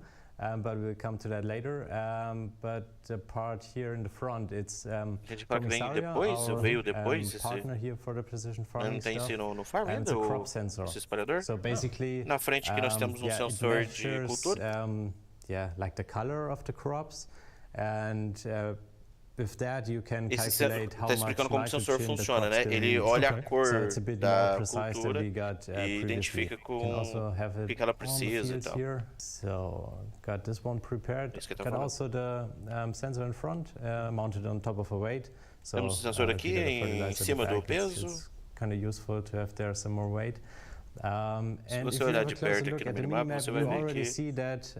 but we'll come to that later. But the part here in the front, it's A gente fala que vem Comissária, depois, our, veio depois esse. partner here for the precision farming Não tem stuff. esse no farm And it's ainda, a o crop sensor. esse espalhador. So basically, Na frente aqui nós temos yeah, it sensor de measures, cultura. like the color of the crops, and with that you can Esse calculate how está much explicando como o sensor nitrogen the funciona, crops né? gonna Ele need. olha a Okay. cor So it's a bit da more precise than cultura we got e previously. identifica You can also have o it que ela on the precisa e fields tal. here. So got this one prepared. Isso que eu tô Got falando. also the sensor in front, mounted on top of a weight, So Temos o sensor if aqui you get a em fertilizer cima do defect, peso. it's kind of useful to have there some more weight. Se And if você you olhar have a de closer perto look aqui no at the minimapa, minimap, você vai you ver already que see that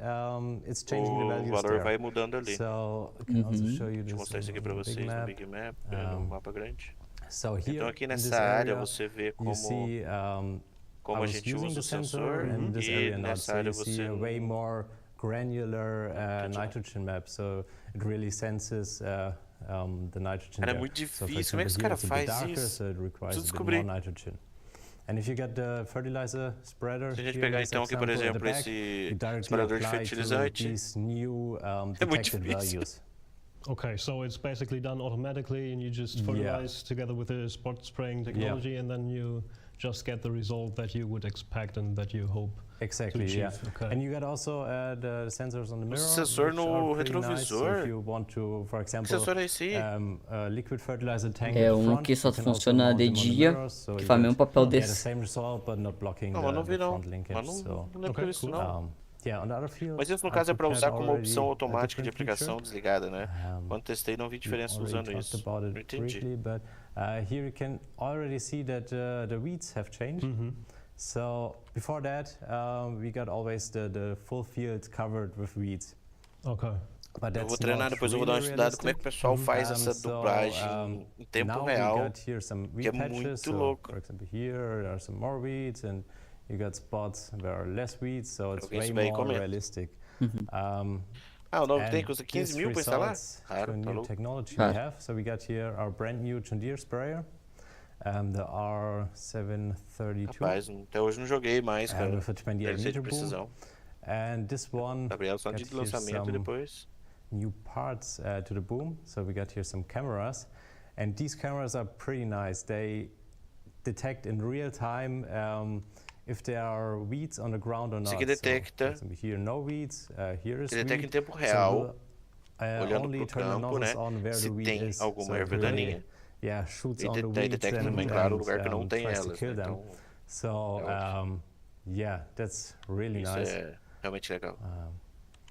it's changing the o values valor there. vai mudando ali. So I can also show you Deixa eu this mostrar isso aqui para on the big vocês no map. Big Map, no mapa grande. So here Então aqui in this nessa área area, você vê you como see I a was gente using usa the o sensor sensor in this e area now, nessa so área you see você a way more granular nitrogen map. So it really senses the nitrogen Cara, é there. muito So for difícil. Como é que os example, here caras it's a bit fazem darker, isso? so it requires Preciso a bit more descobrir. nitrogen. And if you get the fertilizer spreader, Se a gente here in pegar this então aqui, por example, at the exemplo, back, esse you directly separador de apply to fertilizante, these new é muito detected difícil. values. Okay, so it's basically done automatically, and you just fertilize together with the spot spraying technology, and then you just get the result that you would expect and that you hope Exactly, to yeah. achieve. Okay. And you get also the sensors on the mirror, sensor which no are pretty nice. So retrovisor. if you want to, for Que example, sensor é esse? a liquid fertilizer tank É at the um front, que só you can also funciona mount de them on the dia, mirrors, so que you faz o get mesmo papel the desse. same result, but not blocking Não, mas não the vi não. front linkage. Mas não So, lembro disso não. yeah, on the other field, Mas isso no I caso é para usar prepared como already opção a automática de different aplicação feature. desligada, né? Quando testei não vi We diferença already usando talked isso. about Não it entendi. briefly, but here you can already see that the weeds have changed. So before that, we got always the full field covered with weeds. Okay. But Eu that's vou treinar, not depois eu vou dar uma really estudada como é que o pessoal faz realistic. essa dublagem em tempo now we real, got here some que weed é patches. muito So louco. for example, here there are some more weeds, and you got spots where are less weeds. So it's Alguém way souber aí, more comenta. realistic. Ah, o novo and tem custa 15 mil para instalar? results to Raro, a tá new louco. technology we have. So we got here our brand new John Deere sprayer, the R732. Rapaz, até hoje não joguei mais, cara. With a 28 Deve ser de meter boom. precisão. And this one Gabriel só de got here lançamento e some depois. new parts to the boom. So we got here some cameras, and these cameras are pretty nice. They detect in real time if there are weeds on the ground or Isso not. aqui detecta. So here no weeds, here is Ele detecta em weed. tempo So real, we'll, olhando only pro turn the campo, nozzles né? on where Se the weed tem is. alguma So erva it really, daninha. yeah, shoots E on the weeds detecta também, and, claro, o lugar que não tem tries to elas. kill Né? them. Então, So yeah, that's really isso nice. é realmente legal.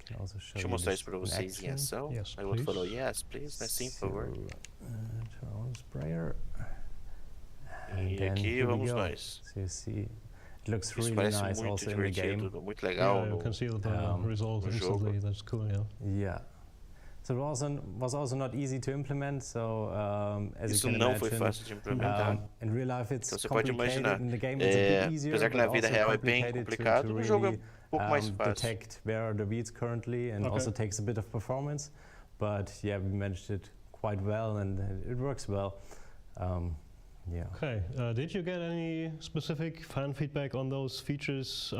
Can also show Deixa eu you mostrar this isso para in vocês em action. ação. Yes, Aí o outro falou, please. yes, please, né? Sim, por favor. Turn on the sprayer. And E then aqui here we vamos go. nós. So you see, it looks Isso really parece nice muito also in the game. divertido, muito legal Yeah, you no, can see the result no instantly. jogo. That's cool, yeah. Yeah. So it was also not easy to implement. So as Isso you can não foi imagine, fácil de implementar. in real life it's Então você pode complicated. imaginar. In the game it's a bit easier, Apesar que na but vida also real é bem complicated complicado, to no jogo é really pouco mais fácil. detect where are the weeds currently, and Okay. also takes a bit of performance. But yeah, we managed it quite well, and it works well. Yeah. Okay. Did you get any specific fan feedback on those features?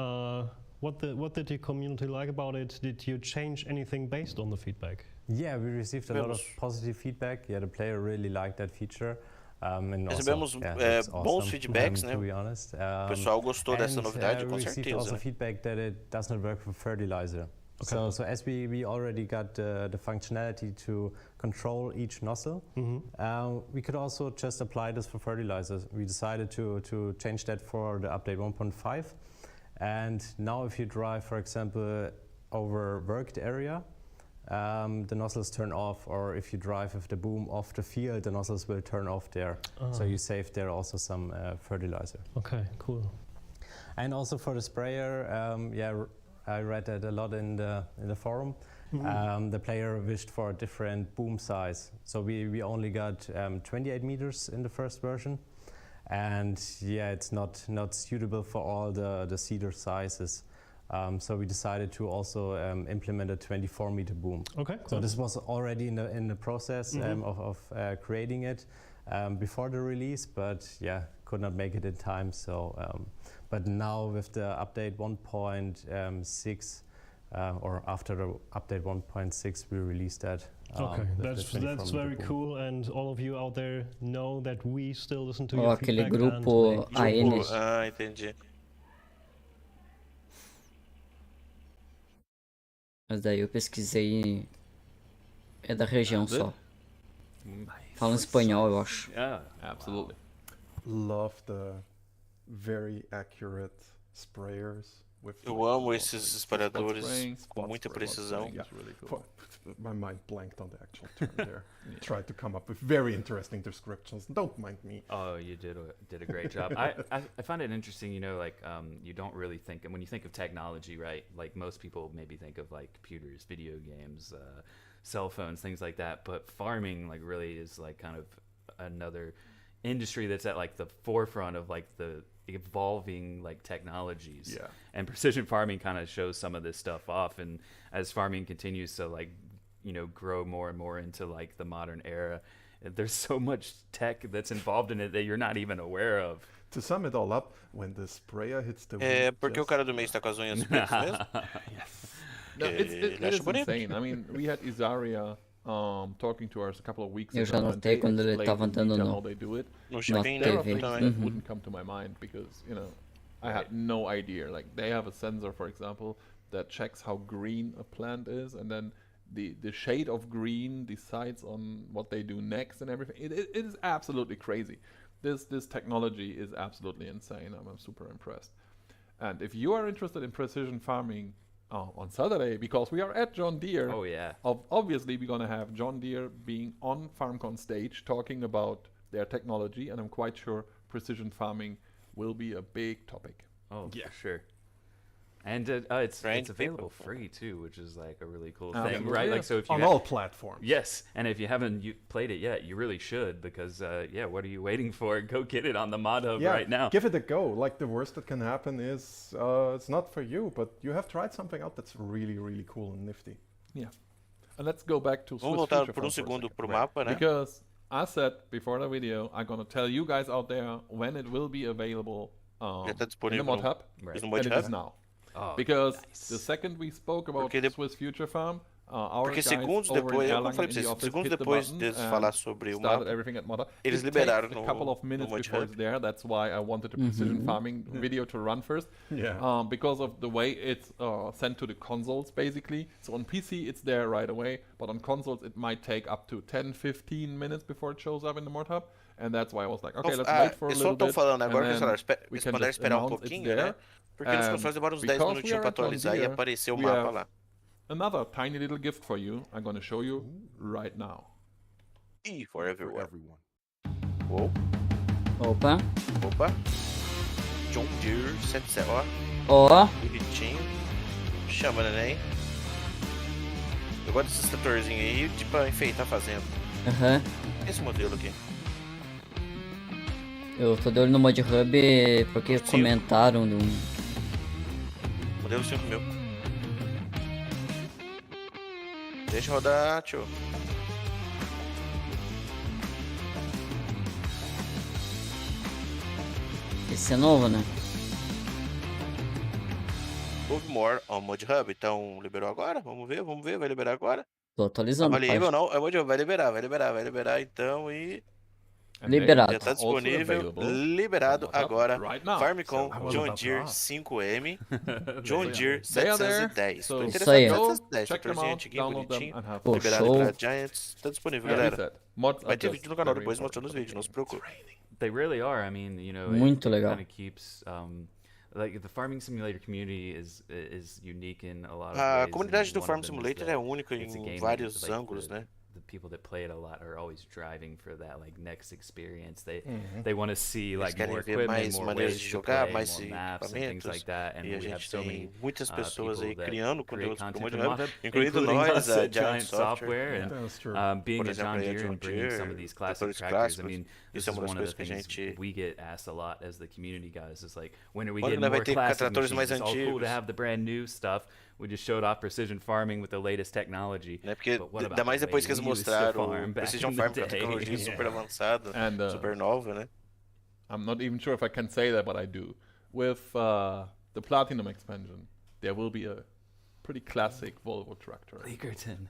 What did the community like about it? Did you change anything based on the feedback? Yeah, we received a lot of positive feedback. Yeah, the player really liked that feature. And Recebemos also, yeah, that's bons awesome, feedbacks, né? to be honest. O pessoal gostou dessa and, novidade, we com received certeza. also Né? feedback that it does not work with fertilizer. Okay. So as we already got the functionality to control each nozzle, we could also just apply this for fertilizers. We decided to change that for the update 1.5. And now if you drive, for example, over worked area, the nozzles turn off, or if you drive with the boom off the field, the nozzles will turn off there. So you save there also some fertilizer. Okay, cool. And also for the sprayer, yeah, I read that a lot in the forum. The player wished for a different boom size. So we only got 28 meters in the first version. And yeah, it's not suitable for all the seeder sizes. So we decided to also implement a 24-meter boom. Okay, cool. So this was already in the process of creating it before the release, but yeah, could not make it in time. So, but now with the update 1.6, or after the update 1.6, we released that. Okay, that's very cool, and all of you out there know that we still listen to your Aquele feedback. grupo AN. Ah, entendi. Mas daí eu pesquisei. É da região só. Fala em espanhol, eu acho. Yeah, absolutely. Love the very accurate sprayers. with Eu like, amo well, esses like, espalhadores spraying, com muita precisão. spraying is really cool. My mind blanked on the actual term there. Tried to come up with very interesting descriptions. Don't mind me. Oh, you did a great job. I find it interesting, you know, like you don't really think, and when you think of technology, right? Like most people maybe think of like computers, video games, cell phones, things like that. But farming like really is like kind of another industry that's at like the forefront of like the evolving like technologies. Yeah. And precision farming kind of shows some of this stuff off, and as farming continues to like, you know, grow more and more into like the modern era, there's so much tech that's involved in it that you're not even aware of. To sum it all up, when the sprayer hits the É, wind, porque o cara do meio está com as unhas pretas mesmo? No, it Ele is acha bonito. insane. I mean, we had Isaria talking to us a couple of weeks Eu ago. já and notei they quando ele explained tava in andando detail no- how they do it. No na shopping, There are TV. things também. that wouldn't come to my mind because, you know, I had no idea. Like they have a sensor, for example, that checks how green a plant is, and then the shade of green decides on what they do next and everything. It is absolutely crazy. This technology is absolutely insane. I'm super impressed. And if you are interested in precision farming on Saturday, because we are at John Deere, Oh yeah. obviously we're gonna have John Deere being on Farmcon stage talking about their technology, and I'm quite sure precision farming will be a big topic. Oh, yeah, for sure. And it's Trained available people. free too, which is like a really cool Absolutely, thing, right? yeah. Like so, if you on ha- all platforms. yes, and if you haven't played it yet, you really should, because yeah, what are you waiting for? Go get it on the Mod Hub Yeah, right now. give it a go. Like the worst that can happen is it's not for you, but you have tried something out that's really, really cool and nifty. Yeah. And let's go back to Vamos Swiss voltar Future por Farm for a segundo second. pro mapa, né? Because I said before the video, I'm gonna tell you guys out there when it will be available Já tá in the disponível Mod Hub, no and Mod it Hub. is now. Oh, Because nice. the second we spoke about Porque Swiss Future Farm, our Porque guys segundos over depois, in eu Erlangen falei in pra the vocês, office segundos hit the depois button deles and falar sobre o started mapa, everything at Mod Hub. eles It liberaram takes a no- couple of no minutes Mod before Hub. it's there. That's why I wanted the precision farming video to run first. Yeah. Because of the way it's sent to the consoles, basically. So on PC, it's there right away, but on consoles, it might take up to 10-15 minutes before it shows up in the Mod Hub. And that's why I was like, okay, let's wait for a eles só little estão bit. falando agora que and eles falaram, then we eles can puderam just esperar announce it's pouquinho, there. né? Porque nos consoles demoram uns 10 because we minutinhos are pra at John atualizar e Deere, aparecer o we mapa have lá. another tiny little gift for you. I'm going to show you right now. E for everyone. everyone. Uou, Opa. opa. John Deere 77, ó, Ó. bonitinho. Chama, neném. Eu gosto desses tratorzinhos aí, tipo, pra enfeitar a fazenda. Aham. Esse modelo aqui. Eu tô de olho no Mod Hub porque Sim. comentaram de um. Modelo 5 meu. Deixa rodar, tio. Esse é novo, né? Move more on Mod Hub. Então, liberou agora? Vamos ver, vai liberar agora. Tô atualizando, Available pai. não? É Mod Hub, vai liberar então e And Liberado. já tá also disponível, available liberado on Mod Hub agora. right now. Farmcon So, I was John about to Deere ask. 5M, John Deere They are there. 710. So Tô Isso interessado aí, em ó. 710, check them tratorzinho out, antiguinho, download them, bonitinho. and have Pô, fun. Liberado show. pra Giants. Tá disponível, Yeah, galera. he said, mods Vai are ter just vídeo no canal very depois mostrando os important vídeos, não se preocupe. They really are. I mean, you know, Muito it legal. kind of keeps like the farming simulator community is unique in a lot of A ways. comunidade and do one Farm of them is Simulator that é única it's a game em that vários is, like, ângulos, né? the people that play it a lot are always driving for that like next experience. They Mhm. they want to see Eles like querem more ver equipment, mais more maneiras ways de to jogar, play, mais more maps and things equipamentos. like that. And E a we have gente so tem many muitas pessoas people aí that criando create conteúdos pro content Mod for Hub, Hub, incluindo including nós, us a at Giant Giant Software, Yeah, and that's true. being Por at John exemplo, aí a Deere John and bringing some of Deere, these classic tratores tractors. I clássicos. mean, this Isso é is uma das one of coisas the que a things gente... we get asked a lot as the community guys. It's like, when are we Quando getting nós vai more ter classic tratores machines? mais It's all cool to antigos. have the brand new stuff. We just showed off precision farming with the latest technology. Né? Porque But what ainda about mais the depois way que eles we used to mostraram farm o back Precision in the Farm com a day? tecnologia super avançada, And super nova, né? I'm not even sure if I can say that, but I do. With the Platinum expansion, there will be a pretty classic Volvo tractor. Leakerton.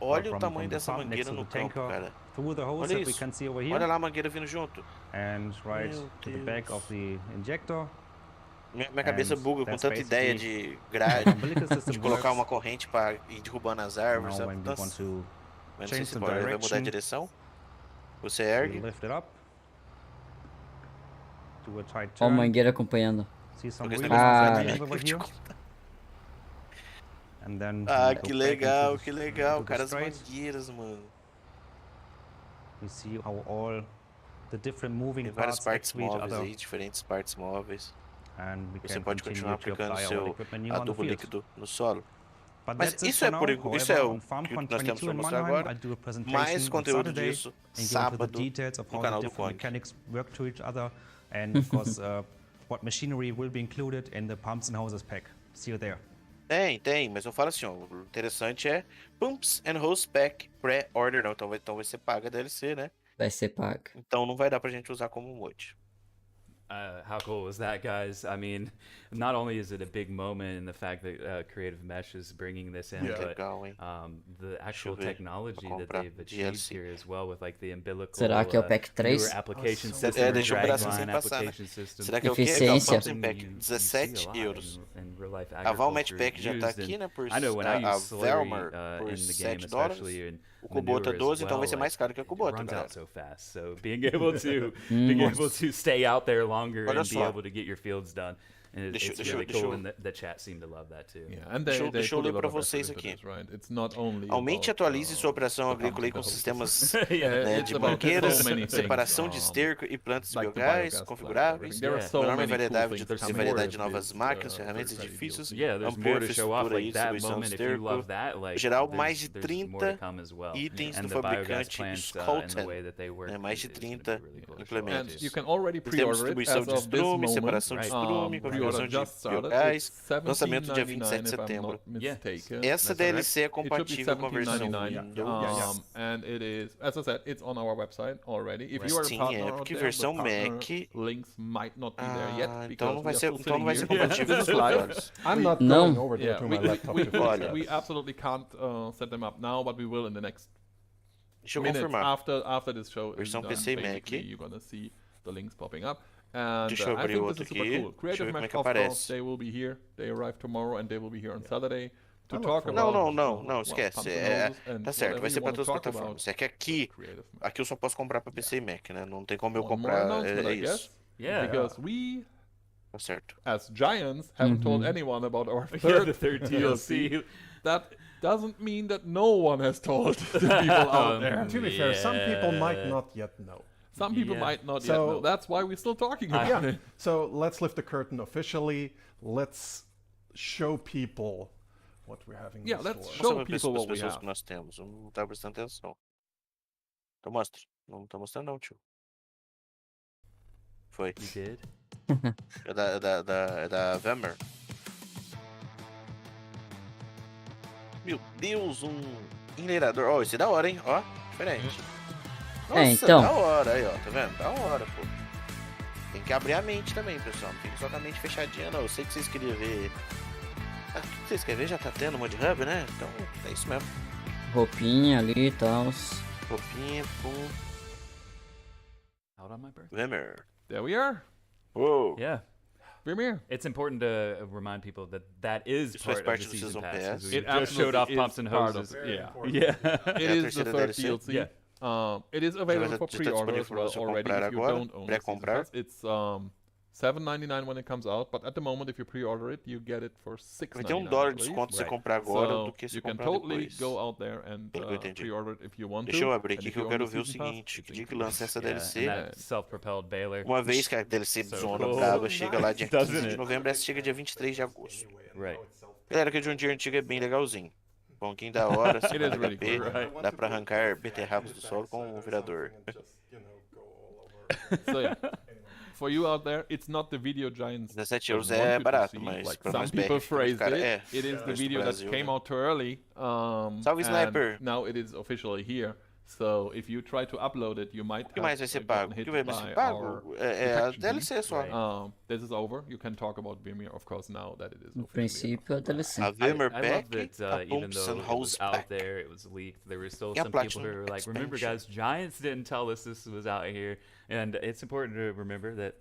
Olha o tamanho dessa mangueira no campo, cara. Through the hose Olha that we isso. can see over here. Olha lá a mangueira vindo junto. And right Meu to the back Deus. of the injector. Minha cabeça And buga com that's tanta ideia basically de how grade, the umbilical system de colocar works. uma corrente para ir derrubando as árvores. Now Sabe? when we want Nossa, to mas não sei change se the pode. Ele vai mudar a direction, direção. Você we ergue. lift it up. Do a tight Ó, o turn. Mangueira acompanhando. See some Porque esse wheels negócio Ah, vai moving ter over que here. And then Ah, we go que back legal, into que the, legal. into the Cara, as straight. mangueiras, mano. We see how all the different moving Tem várias parts partes act to each móveis other. aí, diferentes partes móveis. And we Você can pode continue continuar to aplicando apply our seu liquid manure on the adubo field. líquido no solo. But Mas that's it isso for é now. por isso However, é on o que Farmcon nós temos 22 para in mostrar Mannheim, agora. I do a Mais presentation on conteúdo Saturday disso and go into the sábado details of no how the canal do different Conk. mechanics work to each other, and of course what machinery will be included in the pumps and hoses pack. See you there. Tem, mas eu falo assim, ó, o interessante é Pumps and Hose Pack Pré-Order, não, então vai ser paga a DLC, né? vai ser pago. Então não vai dar pra gente usar como mod. How cool was that, guys? I mean, not only is it a big moment in the fact that Creative Mesh is bringing this in, Muito but legal, hein? the actual ver, technology vou that comprar they've achieved DLC. here as well, with like the umbilical Será que é o pack 3? newer application Nossa, system, deixa o drag braço sem line passar, né? application system. Será que é o quê? Eficiência. Pumps and Pack, 17 euros. In real life A Val Match agriculture Pack já tá used, aqui, and né? Por, I know when I a use slurry Velmer por in the game, $7. especially in O Kubota manure as 12, então vai well, ser mais caro que a it Kubota, runs galera. out so fast. So being able to stay out there longer Olha and be só. able to get your fields done, and it's Deixa really eu- cool. And the chat seemed to love that too. Yeah, and Deixa eu they put ler a lot pra of effort vocês into aqui. this, right? It's not only Aumente e about, atualize sua operação the agrícola aí pump com and sistemas Yeah, né, it's de about mangueiras, so many things, separação de esterco e plantas like the biogás biogas configuráveis, plant, there are so enorme many cool variedade, things coming variedade with de novas this, máquinas, ferramentas e third-party edifícios, DLC. Yeah, there's ampor, more to show off. infraestrutura Like e that distribuição de moment, if you esterco, love that, like geral mais de there's more to 30 come as well. itens And do the biogas fabricante plants, and the Scouten, way that they work né, mais de is gonna be 30 really cool to show off implementos. And you can already Temos pre-order it distribuição as de of this estrume, moment. separação de estrume, configuração Pre-order de just started. biogás, It's lançamento dia 27 de $17.99 if I'm setembro. not mistaken. Essa DLC é It should be compatível com a versão $17.99. Windows. And it is, as I said, it's on our website already. If you are a Steam, partner out porque there, versão the partner Mac. links might not be there yet Ah, because então não vai we are ser, still então não vai ser sitting here. compatível This com is os live. olhos. I'm not No. going over there Yeah, to my laptop to fix that. we absolutely can't set them up now, but we will in the next Deixa eu minutes confirmar. after this show is Versão done. PC Mac. Basically, you're gonna see the links popping up. And Deixa eu I abrir think outro this is super aqui. cool. Deixa eu Creative ver como é Mesh, que of course, aparece. they will be here. They arrive tomorrow and they will be here on Saturday to look talk forward. about. Não, esquece. pumps and É, hoses and tá certo, whatever vai ser you pra wanna todas as talk plataformas. about É que aqui Creative Mesh. eu só posso comprar pra PC e Mac, né? Não tem como eu One more comprar. announcement, É I guess. isso. Yeah. Because we, Tá certo. as Giants, haven't told anyone about our Yeah, the third third DLC. DLC. That doesn't mean that no one has told the people out there. To be fair, some people might not yet know. Some people Yeah. might not yet So- know. That's why we're still talking about it. So let's lift the curtain officially. Let's show people what we're having Yeah, in let's store. show Mostra pra people as what we pessoas have. que nós temos. Eu não tava prestando atenção. Então mostra. Não tá mostrando não, tio. Foi. You did? É da Velmer. Meu Deus, um enleirador. Ó, esse é da hora, hein? Ó, diferente. Nossa, então. da hora aí, ó. Tá vendo? Da hora, pô. Tem que abrir a mente também, pessoal. Não fica só com a mente fechadinha, não. Eu sei que vocês queriam ver. Ah, o que vocês querem ver? Já tá tendo mod hub, né? Então é isso mesmo. Roupinha ali e tal. Roupinha, pum. Out on my birthday. Velmer. There we are. Uou. Yeah. Vermeer. It's important to remind people that that is Isso faz part of parte the do season Season pass. Pass. 'Cause we It just showed off absolutely pumps is and part hoses. of it. Yeah. Yeah. It a is the terceira third DLC. DLC. Yeah. It is available Já for está pre-order disponível as para well você already comprar if you agora, don't own the season pré-comprar. pass. It's $7.99 when it comes out, but at the moment, if you pre-order it, you get it for Vai ter $6.99. $1 I de believe. desconto se você Right. comprar agora So do que se you can comprar totally depois. go out there and Pelo que eu entendi. pre-order it if you want Deixa eu to. abrir and aqui if que you eu own quero the ver o season pass, seguinte. it's Que dia que included. lança essa Yeah, DLC? and that self-propelled baler. Uma vez que a DLC So zona cool. brava chega lá dia Doesn't 15 de it? novembro, essa chega dia 23 de agosto. Right. Galera, que o John Deere antigo é bem legalzinho. Pouquinho da hora, 50 is really HP, cool, right? dá pra arrancar beterrabas do solo com um virador. So yeah, for you out there, it's not the video giants. 17 that euros want é you to barato, see, mas like pra some nós people BR, phrased cara, it. é. It is the Nós do video that Brasil, came né? out too early. Salve, and Sniper. now it is officially here. So if you try to upload it, you might O que mais vai ser pago? O hit que vai by ser pago? our É a detection DLC só. Right. This is over. You can talk about Vimeo, of course, now that it is No officially princípio, é DLC. A Vilmer I love Pack, that a even Pumps though and it Hose was out Pack. there, it was leaked. There were still E a some people who Platinum were like, "Remember, Expansion. guys, Giants didn't tell us this was out here." And it's important to remember that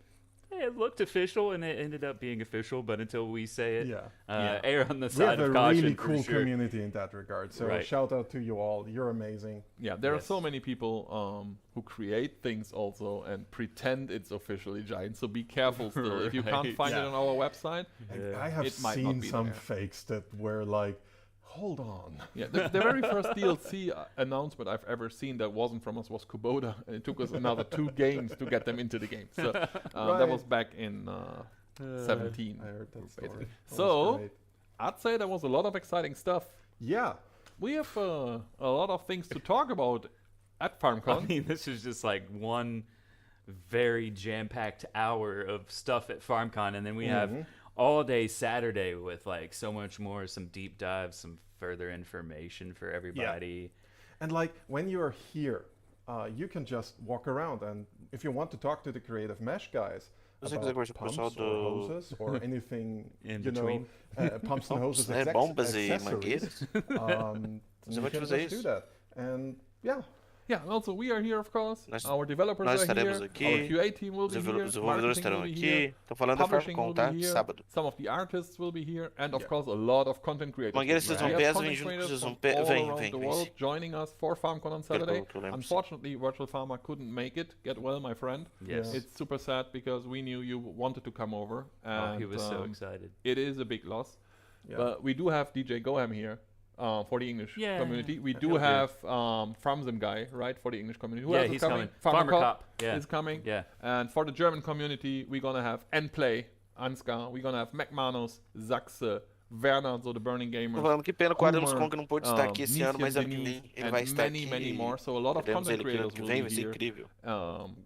it looked official, and it ended up being official. But until we say it, err on the We side have of a caution. really for cool sure. community in that regard. So Right. shout out to you all. You're amazing. Yeah, there are so many people who create things also and pretend it's officially giant. So be careful still. If you can't Right. find it on our website, I have it might not seen be some there. fakes that were like, hold on. Yeah, the very first DLC announcement I've ever seen that wasn't from us was Kubota, and it took us another 2 games to get them into the game. So that was back in 17. I heard that story. basically. That was So great. I'd say there was a lot of exciting stuff. Yeah. We have a lot of things to talk about at Farmcon. I mean, this is just like one very jam-packed hour of stuff at Farmcon, and then we have all day Saturday with like so much more, some deep dives, some further information for everybody. And like when you're here, you can just walk around, and if you want to talk to the creative mesh guys about pumps or hoses or anything In you know, between. pumps and hoses, bombas e accessories, Você you vai can fazer just do isso. that. And yeah. Yeah, and also we are here, of course. Nós- Our developers nós are here. estaremos aqui. Our QA team will Os be here. desenvolvedores Marketing estarão will be aqui. here. Estou falando da Publishing Farmcon, will tá? be here. Sábado. Some of the artists will be here, and of course a lot of content creators. Mangueira, will be vocês here. vão We have peso, vem content junto, creators vocês from vão pe- all vem, around vem, the vem, world sim. joining us for Farmcon on Saturday. que eu lembro, sim. Unfortunately, Virtual Farmer couldn't make it. Get well, my friend. Yes. It's super sad because we knew you wanted to come over. And, he was so excited. It is a big loss. Yeah. But we do have DJ Goham here. For the English Yeah, community, we I do feel good. have Farmsim guy, right, for the English community. Who Yeah, else is he's coming? coming. Farmer Farmer Cop Cop, yeah. is coming. Yeah. And for the German community, we're gonna have Nplay, Ansgar. We're gonna have McManus, Sachse, Werner, so the Burning Gamers. Tô falando que pena que o Adams Hummer, Kong não pôde estar aqui esse ano, mas ano que Nissan vem ele and vai estar many, aqui. many more. So a lot of Teremos content ele aqui ano creators que will vem, be vai ser here. incrível.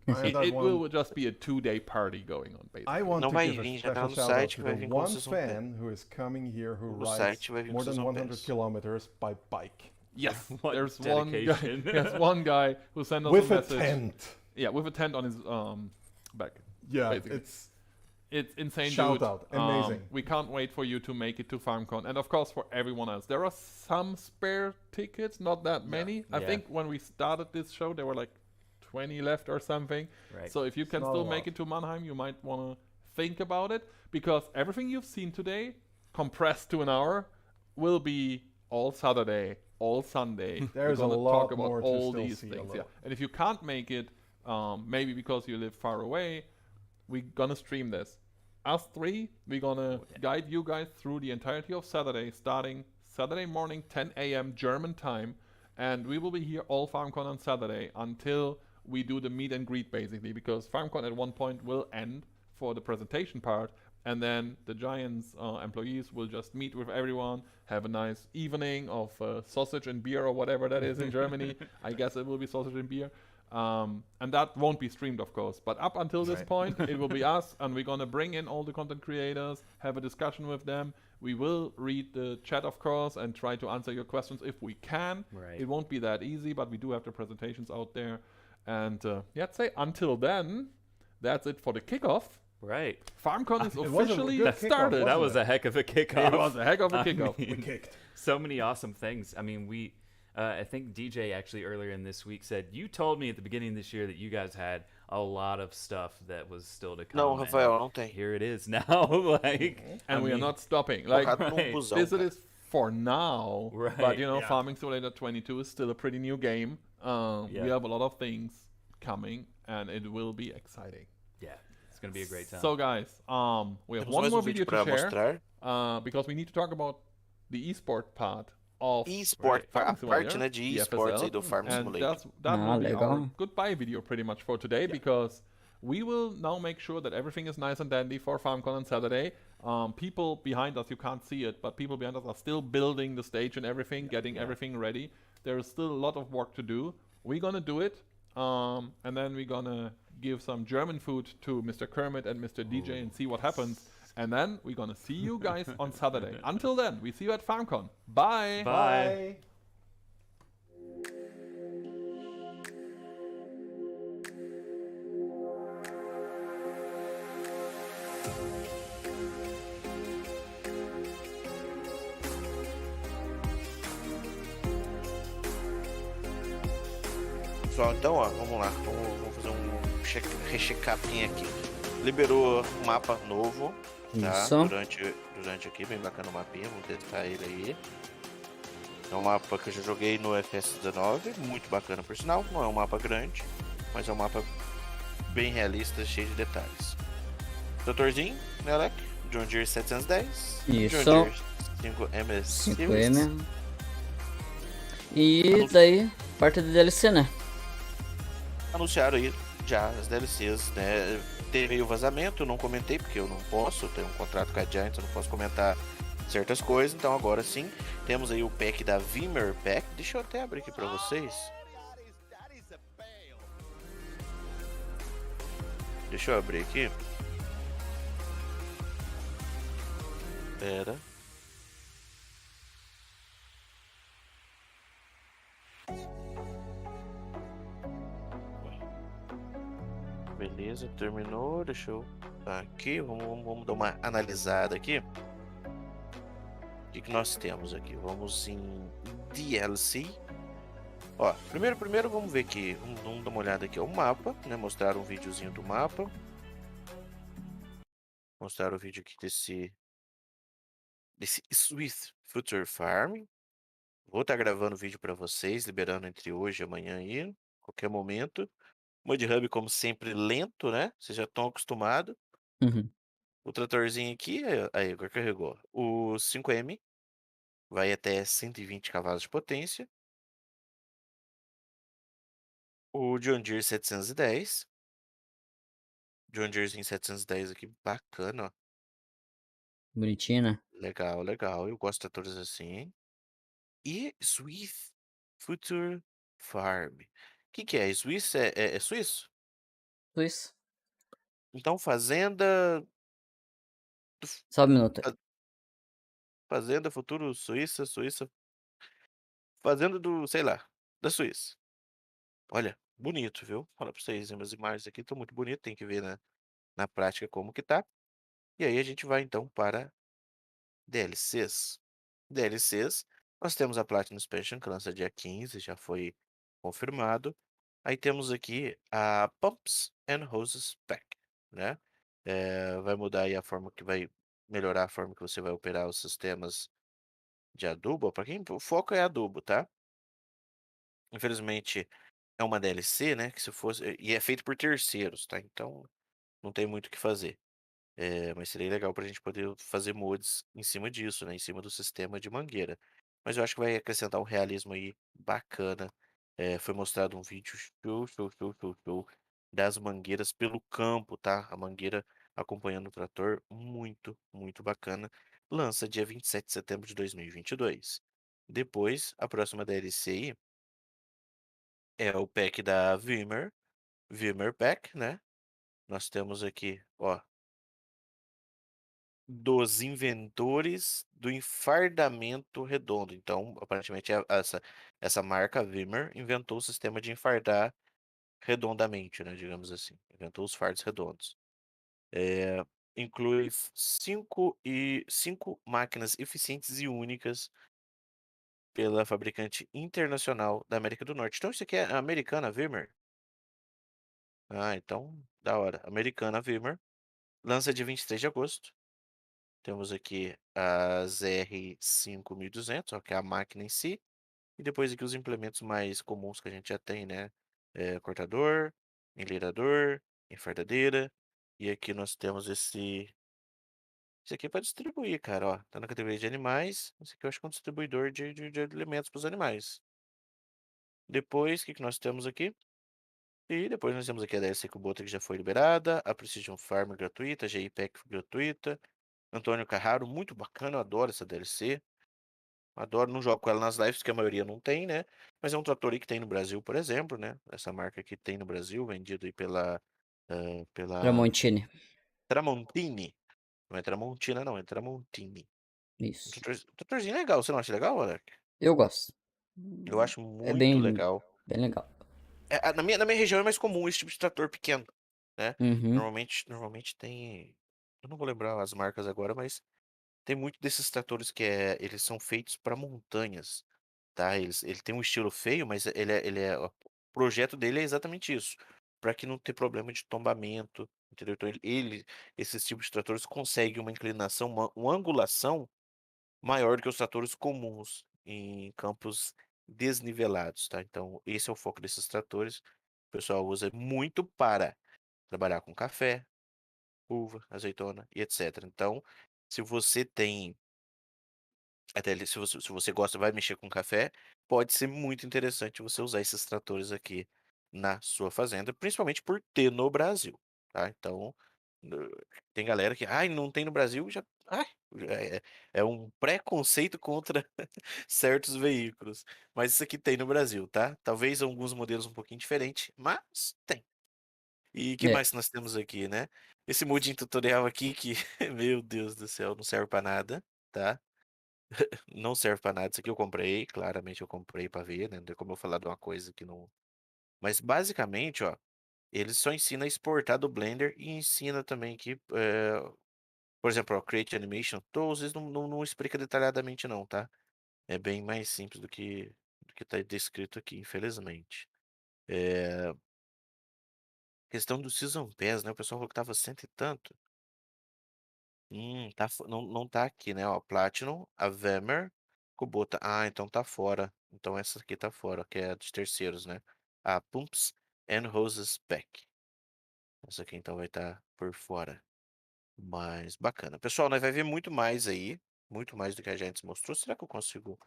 that It one- will just be a 2-day party going on, basically. I want Não to vai give a vir, já tá special no shout site, out vai to vir the com one vocês vão ver. fan who is coming here who No rides site vai vir com more vocês than vão 100 ver. kilometers by bike. Yes, What there's one guy. dedication. There's one guy who sent us With a a message. tent. Yeah, with a tent on his back. Yeah, basically. It's insane, Shout dude. out. Amazing. We can't wait for you to make it to Farmcon, and of course for everyone else. There are some spare tickets, not that many. I Yeah. think when we started this show, there were like 20 left or something. Right. So if you can not still a make lot. it to Mannheim, you might want to think about it, because everything you've seen today, compressed to an hour, will be all Saturday, all Sunday. There's We're a gonna lot talk about more to all still these see, things. although. Yeah. And if you can't make it, maybe because you live far away, we're gonna stream this. Us three, we're gonna guide you guys through the entirety of Saturday, starting Saturday morning, 10 a.m. German time, and we will be here all FarmCon on Saturday until we do the meet and greet, basically, because FarmCon at one point will end for the presentation part, and then the Giants employees will just meet with everyone, have a nice evening of sausage and beer or whatever that is in Germany. I guess it will be sausage and beer. And that won't be streamed, of course. But up until this point, it will be us, and we're going to bring in all the content creators, have a discussion with them. We will read the chat, of course, and try to answer your questions if we can. Right. It won't be that easy, but we do have the presentations out there. And yeah, I'd say until then, that's it for the kickoff. Right. FarmCon is It was a officially good kickoff, started. wasn't That was it? a heck of a kickoff. It was a heck of a I kickoff. mean, We kicked. So many awesome things. I mean, I think DJ actually earlier in this week said, you told me at the beginning of this year that you guys had a lot of stuff that was still to come. Não, and Rafael, não tem. Here it is now. Like, And I we are mean, not stopping. Like, Colocado num right. busão, this cara. is for now. Right, But, you know, yeah. Farming Simulator 22 is still a pretty new game. Yeah. We have a lot of things coming, and it will be exciting. Yeah, it's going to be a great time. So, guys, we have Temos one mais more vídeo video to pra share mostrar. because we need to talk about the esport part of E-sport, Farming a parte, Simulator, né, de the esportes FSL, aí do Farm and Simulator. that will be our legal. goodbye video pretty much for today, because we will now make sure that everything is nice and dandy for FarmCon on Saturday. People behind us, you can't see it, but people behind us are still building the stage and everything, getting everything ready. There is still a lot of work to do. We're gonna do it, and then we're gonna give some German food to Mr. Kermit and Mr. DJ and see what happens. And then we're gonna see you guys on Saturday. Until then, we see you at FarmCon. Bye! Bye. Pessoal, então, ó, vamos lá. Vamos fazer um recapinho aqui. liberou mapa novo, tá? Isso. Durante aqui, bem bacana o mapinha, vamos testar ele aí. É um mapa que eu já joguei no FS19, muito bacana por sinal. Não é um mapa grande, mas é um mapa bem realista, cheio de detalhes. Tratorzinho, né, ALEKE? John Deere 710. Isso. John Deere 5M Series. 5M. E daí, parte da DLC, né? Anunciaram aí já as DLCs, né? Teve o vazamento, eu não comentei porque eu não posso, eu tenho um contrato com a Giants, eu não posso comentar certas coisas, então agora sim, temos aí o pack da Vimmer Pack. Deixa eu até abrir aqui pra vocês. Deixa eu abrir aqui. Pera. Beleza, terminou. Deixa eu aqui, vamos dar uma analisada aqui. O que nós temos aqui? Vamos em DLC. Ó, primeiro vamos ver aqui, vamos dar uma olhada aqui, ó, o mapa, né? Mostrar um videozinho do mapa. Mostrar o vídeo aqui desse Swift Future Farm. Vou estar gravando o vídeo para vocês, liberando entre hoje e amanhã aí, qualquer momento. MudHub, como sempre, lento, né? Vocês já estão acostumados. Uhum. O tratorzinho aqui, aí, agora carregou. O 5M vai até 120 cavalos de potência. O John Deere 710. John Deerezinho 710 aqui, bacana, ó. Bonitinho, né? Legal, legal. Eu gosto de tratores assim. E Swiss Future Farm. O que é? Swiss é suíço? Isso. Então, fazenda. Só um minuto aí. Fazenda Futuro Suíça. Fazenda do, sei lá, da Suíça. Olha, bonito, viu? Fala pra vocês, umas imagens aqui estão muito bonitas, tem que ver na prática como que tá. E aí a gente vai então para DLCs. DLCs, nós temos a Platinum Expansion, que lança dia 15, já foi confirmado. Aí temos aqui a Pumps and Hoses Pack, né? Vai mudar aí a forma que vai melhorar a forma que você vai operar os sistemas de adubo. Para quem o foco é adubo, tá? Infelizmente é uma DLC, né? Que se fosse e é feito por terceiros, tá? Então não tem muito o que fazer. Mas seria legal para a gente poder fazer mods em cima disso, né? Em cima do sistema de mangueira. Mas eu acho que vai acrescentar um realismo aí bacana. Foi mostrado um vídeo show das mangueiras pelo campo, tá? A mangueira acompanhando o trator, muito, muito bacana. Lança dia 27 de setembro de 2022. Depois, a próxima DLC aí é o pack da Vimmer Pack, né? Nós temos aqui, ó, dos inventores do enfardamento redondo. Então, aparentemente, essa marca Vimmer inventou o sistema de enfardar redondamente, né, digamos assim. Inventou os fardos redondos. Inclui cinco máquinas eficientes e únicas pela fabricante internacional da América do Norte. Então, isso aqui é a americana Vimmer? Ah, então, da hora. Americana Vimmer. Lança dia 23 de agosto. Temos aqui as R5200, ó, que é a máquina em si. E depois aqui os implementos mais comuns que a gente já tem, né? Cortador, enleirador, enfardadeira. E aqui nós temos esse... Esse aqui é para distribuir, cara, ó. Tá na categoria de animais. Esse aqui eu acho que é um distribuidor de alimentos para os animais. Depois, o que nós temos aqui? E depois nós temos aqui a DLC Kubota que já foi liberada, a Precision Farm gratuita, a GI Pack gratuita, Antônio Carraro, muito bacana, eu adoro essa DLC. Adoro, não jogo com ela nas lives, que a maioria não tem, né? Mas é um trator aí que tem no Brasil, por exemplo, né? Essa marca aqui tem no Brasil, vendido aí pela Tramontini. Tramontini. Não é Tramontina, não, é Tramontini. Isso. Um tratorzinho legal, você não acha legal, ALEKE? Eu gosto. Eu acho É muito bem legal. legal. Na minha região é mais comum esse tipo de trator pequeno, né? Uhum. Normalmente tem... Eu não vou lembrar as marcas agora, mas tem muito desses tratores que eles são feitos para montanhas, tá? Ele tem um estilo feio, mas o projeto dele é exatamente isso, para que não ter problema de tombamento, entendeu? Então esses tipos de tratores conseguem uma inclinação, uma angulação maior do que os tratores comuns em campos desnivelados, tá? Então esse é o foco desses tratores. O pessoal usa muito para trabalhar com café, uva, azeitona e etc. Então, se você tem até se você gosta, vai mexer com café, pode ser muito interessante você usar esses tratores aqui na sua fazenda, principalmente por ter no Brasil, tá? Então, no- tem galera que, ai, não tem no Brasil, já, ai, é um preconceito contra certos veículos, mas isso aqui tem no Brasil, tá? Talvez alguns modelos um pouquinho diferentes, mas tem. E que É. mais nós temos aqui, né? Esse modinho tutorial aqui que, meu Deus do céu, não serve para nada, tá? Não serve pra nada. Isso aqui eu comprei, claramente eu comprei pra ver, né? Não tem como eu falar de uma coisa que não. Mas basicamente, ó, ele só ensina a exportar do Blender e ensina também que, por exemplo, ó, Create Animation Tools, não explica detalhadamente não, tá? É bem mais simples do que tá descrito aqui, infelizmente. Questão do Season Pass, né? O pessoal falou que tava cento e tanto. Não tá aqui, né? Ó, Platinum, a Vemer, Kubota. Ah, então tá fora. Então essa aqui tá fora, que é dos terceiros, né? A Pumps and Hoses Pack. Essa aqui então vai estar por fora. Mas bacana. Pessoal, nós vai ver muito mais aí. Muito mais do que a gente mostrou. Será que eu consigo.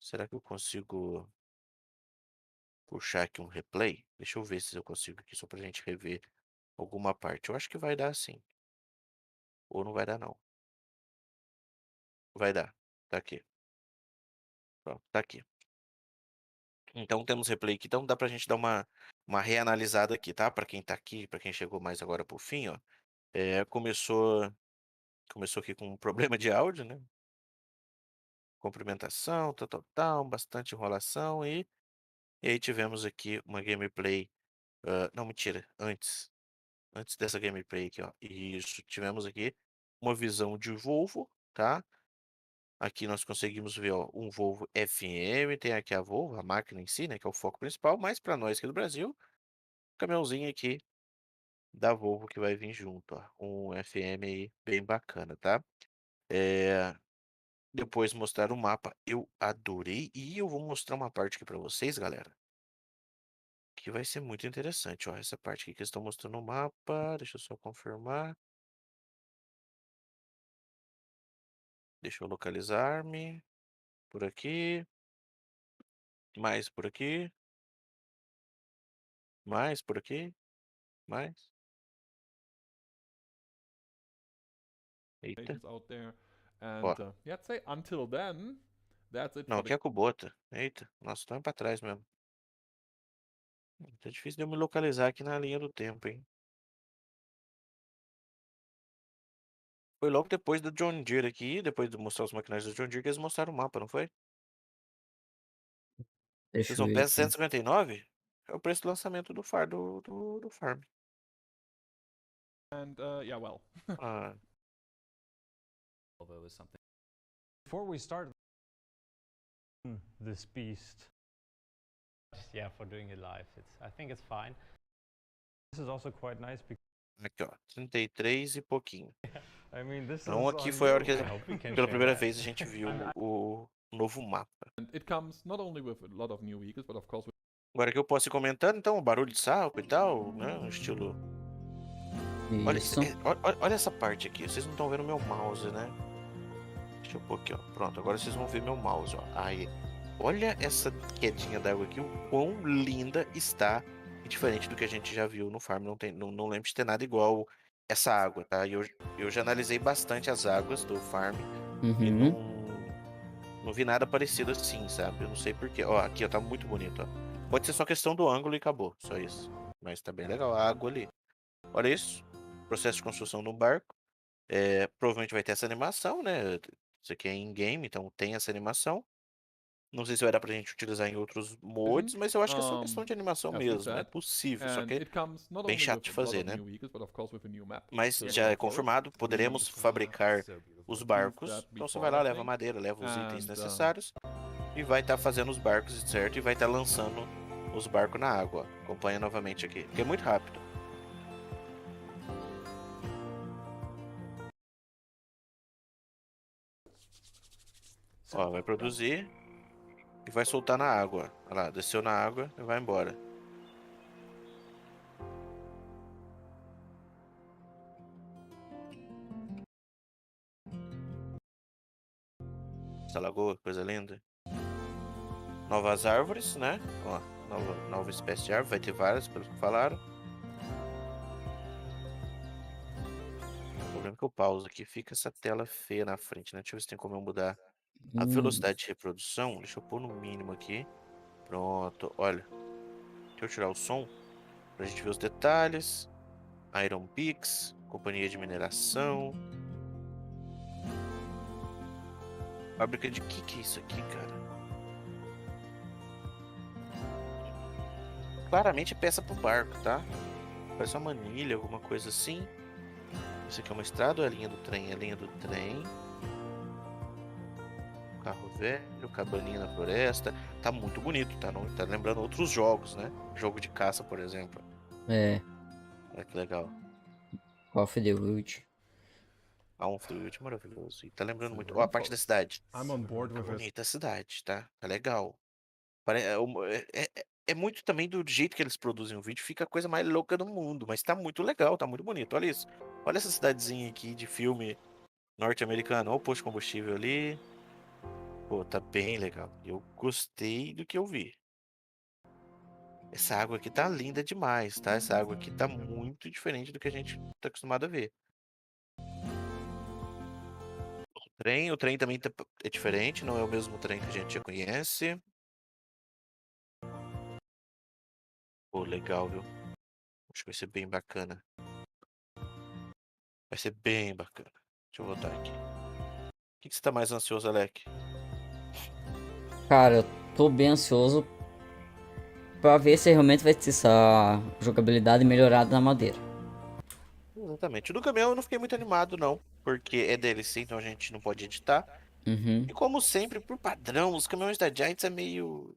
Será que eu consigo puxar aqui um replay? Deixa eu ver se eu consigo aqui, só pra gente rever alguma parte. Eu acho que vai dar sim. Ou não vai dar, não. Vai dar. Tá aqui. Pronto, tá aqui. Então temos replay aqui, então dá pra gente dar uma reanalisada aqui, tá? Pra quem tá aqui, pra quem chegou mais agora pro fim, ó. Começou aqui com um problema de áudio, né? Cumprimentação, tal, tal, tal, bastante enrolação e aí tivemos aqui uma gameplay. Não, mentira, antes dessa gameplay aqui, ó. Isso, tivemos aqui uma visão de Volvo, tá? Aqui nós conseguimos ver, ó, um Volvo FM, tem aqui a Volvo, a máquina em si, né, que é o foco principal, mas para nós aqui do Brasil, caminhãozinho aqui da Volvo que vai vir junto, ó, um FM aí bem bacana, tá? É, depois mostrar o mapa, eu adorei, e eu vou mostrar uma parte aqui para vocês, galera, que vai ser muito interessante, ó, essa parte aqui que eles estão mostrando o mapa, deixa eu só confirmar, deixa eu localizar-me, por aqui, mais por aqui, mais por aqui, mais. Eita. Out there. And Ó. yeah, I'd say until then, that's it Não, for aqui the é Kubota. Eita, nossa, tô indo pra trás mesmo. Tá difícil de eu me localizar aqui na linha do tempo, hein? Foi logo depois do John Deere aqui, depois de mostrar os maquinários do John Deere, que eles mostraram o mapa, não foi? Deixa Vocês eu vão ver pegar aqui. 159? É o preço do lançamento do Farm. and yeah, well. Ah, Volvo is something. Before we start this beast, yeah, for doing it live, I think it's fine. This is also quite nice because aqui, ó, 33 e pouquinho. I mean, this Então is aqui on foi a hora que, I hope we can pela share primeira that. vez, a gente viu o novo mapa. And it comes not only with a lot of new vehicles, but of course with Agora que eu posso ir comentando, então, o barulho de sapo e tal, né? Estilo. Olha, Isso. olha essa parte aqui. Vocês não estão vendo meu mouse, né? Deixa eu pôr aqui, ó. Pronto, agora vocês vão ver meu mouse, ó. Aí, olha essa quedinha d'água aqui, o quão linda está. E diferente do que a gente já viu no Farm. Não lembro de ter nada igual essa água, tá? E eu já analisei bastante as águas do Farm e não vi nada parecido assim, sabe? Eu não sei porquê. Ó, aqui, ó, tá muito bonito, ó. Pode ser só questão do ângulo e acabou, só isso. Mas tá bem legal a água ali. Olha isso. Processo de construção no barco. Provavelmente vai ter essa animação, né? Isso aqui é in-game, então tem essa animação. Não sei se vai dar pra gente utilizar em outros mods, mas eu acho que é só questão de animação as we mesmo. É said. possível, só And que it comes not bem only chato with de a lot fazer, of né? new vehicles, but of course with a new map. Mas Just já é going forward, confirmado, poderemos fabricar os barcos. Então você vai lá, leva madeira, leva os itens necessários e vai estar fazendo os barcos, certo? E vai estar lançando os barcos na água. Acompanha novamente aqui, que é muito rápido. Ó, vai produzir e vai soltar na água. Olha lá, desceu na água e vai embora. Essa lagoa, coisa linda. Novas árvores, né? Ó, nova espécie de árvore, vai ter várias, pelo que falaram. O problema é que eu pauso aqui, fica essa tela feia na frente, né? Deixa eu ver se tem como eu mudar a velocidade de reprodução. Deixa eu pôr no mínimo aqui. Pronto, olha. Deixa eu tirar o som pra gente ver os detalhes. Iron Pix, companhia de mineração. Fábrica de que é isso aqui, cara? Claramente é peça pro barco, tá? Parece uma manilha, alguma coisa assim. Isso aqui é uma estrada ou é a linha do trem? É a linha do trem. Carro velho, cabaninha na floresta. Tá muito bonito, tá? Não, tá lembrando outros jogos, né? Jogo de caça, por exemplo. É. Olha que legal. Call of Duty. Um fluid maravilhoso. E tá lembrando muito. Ó, a parte da cidade. I'm on board Tá with it. bonita a cidade, tá? Tá legal. É muito também do jeito que eles produzem o vídeo, fica a coisa mais louca do mundo. Mas tá muito legal, tá muito bonito. Olha isso. Olha essa cidadezinha aqui de filme norte-americano. Olha o posto de combustível ali. Pô, tá bem legal. Eu gostei do que eu vi. Essa água aqui tá linda demais, tá? Essa água aqui tá muito diferente do que a gente tá acostumado a ver. O trem também é diferente, não é o mesmo trem que a gente já conhece. Pô, legal, viu? Acho que vai ser bem bacana. Vai ser bem bacana. Deixa eu voltar aqui. O que você tá mais ansioso, Alek? Cara, eu tô bem ansioso pra ver se realmente vai ter essa jogabilidade melhorada na madeira. Exatamente. O do caminhão eu não fiquei muito animado, não. Porque é DLC, então a gente não pode editar. Uhum. E como sempre, por padrão, os caminhões da Giants é meio...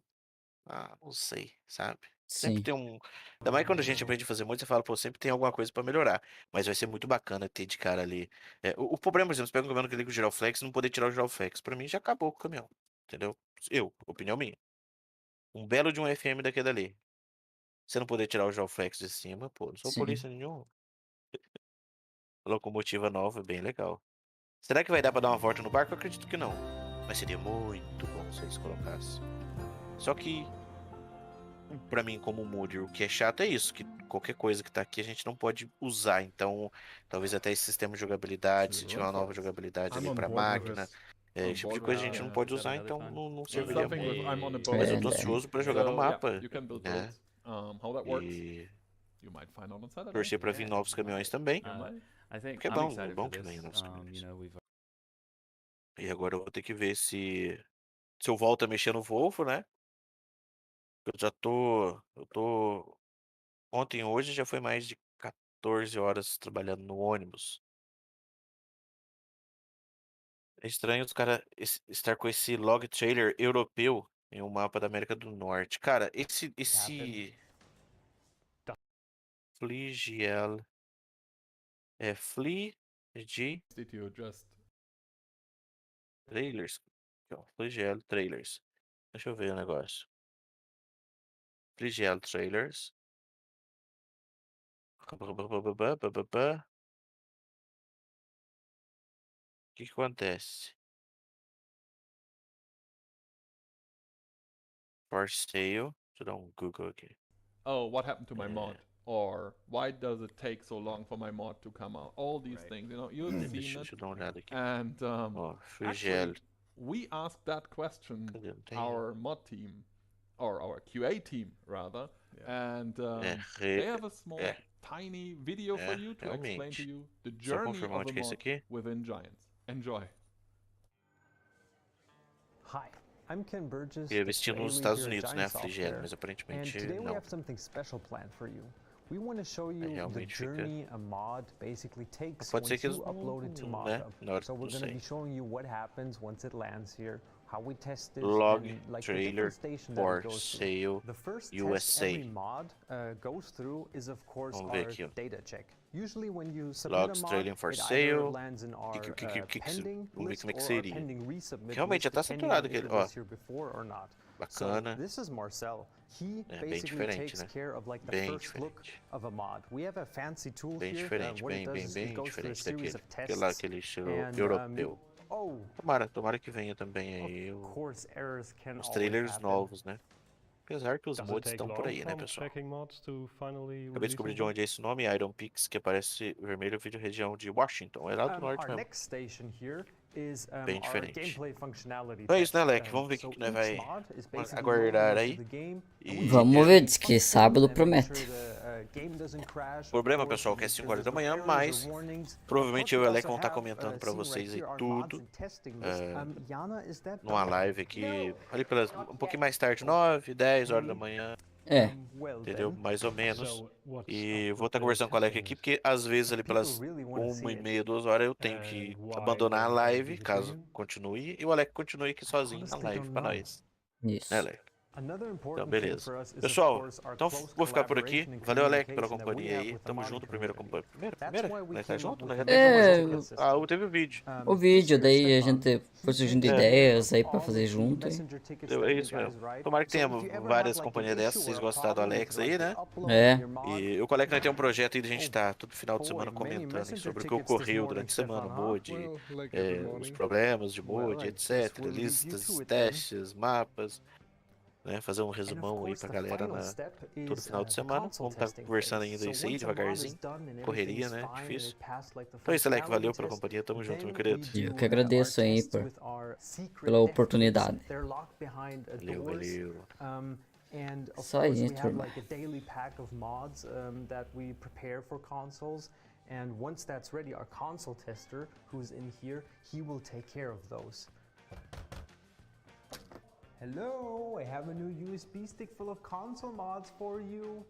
Ah, não sei, sabe? Sempre Sim. tem um... Ainda mais quando a gente aprende a fazer muito, você fala, pô, sempre tem alguma coisa pra melhorar. Mas vai ser muito bacana ter de cara ali. O problema, por exemplo, você pega um caminhão que liga o giroflex e não poder tirar o giroflex. Pra mim já acabou com o caminhão. Entendeu? Opinião minha. Um belo de um FM daquele ali. Você não poder tirar o giroflex de cima, pô, não sou Sim. polícia nenhuma. Locomotiva nova, bem legal. Será que vai dar pra dar uma volta no barco? Eu acredito que não. Mas seria muito bom se eles colocassem. Só que, pra mim, como modder, o que é chato é isso, que qualquer coisa que tá aqui a gente não pode usar. Então, talvez até esse sistema de jogabilidade, se tiver uma nova jogabilidade ali pra máquina, esse tipo de coisa a gente não pode usar, então não serviria Something with muito. I'm on a Mas boat. eu tô ansioso pra jogar no So, yeah, mapa, you can build né? boats. How that works, E you might find out on Saturday. torcer pra vir novos caminhões também. I think Porque é I'm bom, excited bom for que this. venha novos caminhões. You know, we've E agora eu vou ter que ver se eu volto a mexer no Volvo, né? Eu tô ontem e hoje já foi mais de 14 horas trabalhando no ônibus. É estranho os caras estar com esse log trailer europeu em um mapa da América do Norte. Cara, esse Fligiel é Fli de Did you just trailers. Aqui, ó, Fligiel trailers. Deixa eu ver o negócio. Fligiel trailers. O que acontece? For sale. Deixa eu dar um Google aqui. oh, what happened to my mod? Or why does it take so long for my mod to come out? All these things, you know, you've seen Deixa it. eu dar uma olhada aqui. And Ó, actually, Frigel. we asked that question, Cadê? Não tem. our mod team, or our QA team rather, and they have a small, tiny video for you to explain to realmente. you the Só journey confirmar of a onde que é isso mod aqui. within Giants. Enjoy. Hi, I'm Ken Burgess, Eu the vesti QA nos lead Estados here at Unidos, né? A Giant Frigel, Software, mas and aparentemente today we não. have something special planned for you. We want to show you the realmente fica. journey a mod basically takes Pode ser once que you eles upload it to não, né? mockup. Na hora, So we're não going to sei. be showing you what happens once it lands here, how we test it, Log and like the trailer different stations that for it goes sale through. The first test USA. every mod goes through is of course Vamos ver our aqui, ó. data check. Usually when you submit Logs a mod, trailing for it either sale. lands in our pending Vamos ver list como é que or our seria. pending resubmit Realmente já list, tá depending saturado on if aquele, it ó. was here before or not. So Bacana. this is Marcel. He É bem basically diferente, takes né? care of like the Bem first look diferente. of a mod. We have a fancy tool Bem here. diferente, What it bem, does bem, is it bem goes through a diferente series daquele. of tests. Aquele estilo And, europeu. oh, Tomara que venha também aí of course, errors can os always trailers happen. novos, né? Apesar que os Does it mods take estão por long aí, né, from pessoal? checking mods to finally Acabei de releasing descobrir de them? onde é esse nome, Iron Pix, que aparece vermelho, vídeo região de Washington. É lá do norte Our mesmo. next station here is Bem our diferente. gameplay functionality Então é isso, né, test. Alek? Vamos ver o So que nós each vai mod is basically aguardar loaded aí. into the game, and E we Vamos ver, diz check que the sábado function and make promete. sure the game doesn't crash, O problema, of course, pessoal, que é make 5 sure horas da there's no manhã, errors or mas warnings. provavelmente Of eu e o course, we Alek vão also estar have, comentando pra seen right vocês aí here our mods tudo and testing list. Yana, is that numa done? live aqui, ali pelas, um pouquinho mais tarde, 9, 10 horas da manhã. É. Well Entendeu? then, Mais ou menos. So what's E up vou with estar the conversando com o Alek testing aqui, list? porque às vezes ali people pelas really want to see 1h30, it. 2 horas eu tenho And que why abandonar a won't they live, give it to caso you? continue, e o Alek continue aqui sozinho na Honestly, live don't pra know. nós. Né, Isso. Alek? Another Então, important thing beleza. for us is, of Pessoal, course, our então close vou ficar por aqui. collaboration and Valeu, Alek, pela communication that we companhia have aí. with the Tamo modding junto, primeira community. companhia. That's Primeira? why we Nós tá came up junto? with Nós the já É. Node temos. ticket system. Ah, teve o vídeo. O This vídeo, here, daí a Stefan, gente foi he surgindo takes care ideias of aí pra all fazer of the junto. messenger tickets É that you isso guys mesmo. write. Tomara que So tenha if you ever várias have like an companhias dessas. issue Vocês or a gostaram do problem Alex with aí, like the né? upload É. of your mod, E o colega nós tem um projeto aí de a gente estar todo final de boy, semana many comentando messenger sobre o que tickets this ocorreu morning, durante a semana, Stefan, o huh? mod, Well, like good os morning. problemas de Well, mod, I guess etc. we'll leave you Listas, to it then. testes, mapas, né? Fazer um And of resumão aí course, pra the galera final na step todo is final de the semana. console Vamos estar testing conversando phase. ainda So isso aí once a mod is devagarzinho. done and Correria, everything's né? fine and Difícil. it passed like the Então é isso, Alec. Valeu functionality pela test, companhia. Tamo junto, then meu we querido. do Eu que agradeço our aí tests por, with our secret pela dev kits. oportunidade. They're locked behind Valeu, doors. valeu. And of Só course, aí, we have turma. like a daily pack of mods that we prepare for consoles. And once that's ready, our console tester, who's in here, he will take care of those. Hello, I have a new USB stick full of console mods for you.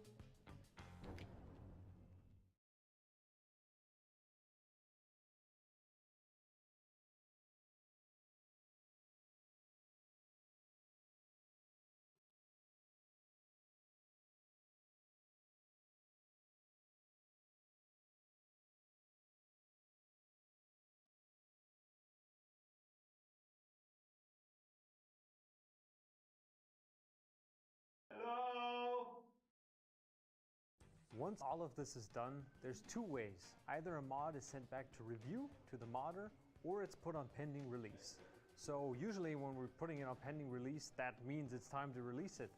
Once all of this is done, there's two ways. Either a mod is sent back to review to the modder, or it's put on pending release. So usually when we're putting it on pending release, that means it's time to release it.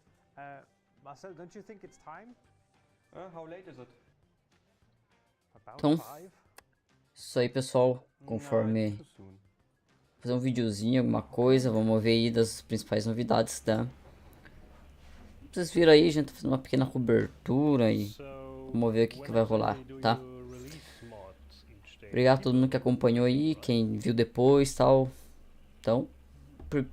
Marcel, don't you think it's time? How late is it? About Então, 5? isso aí, pessoal. No, Conforme it's too soon. fazer um videozinho, alguma coisa, vamos ver aí das principais novidades, tá? Vocês viram aí, gente, fazendo uma pequena cobertura e vamos ver o que vai rolar, tá? Obrigado a todo mundo que acompanhou aí, quem viu depois e tal. Então,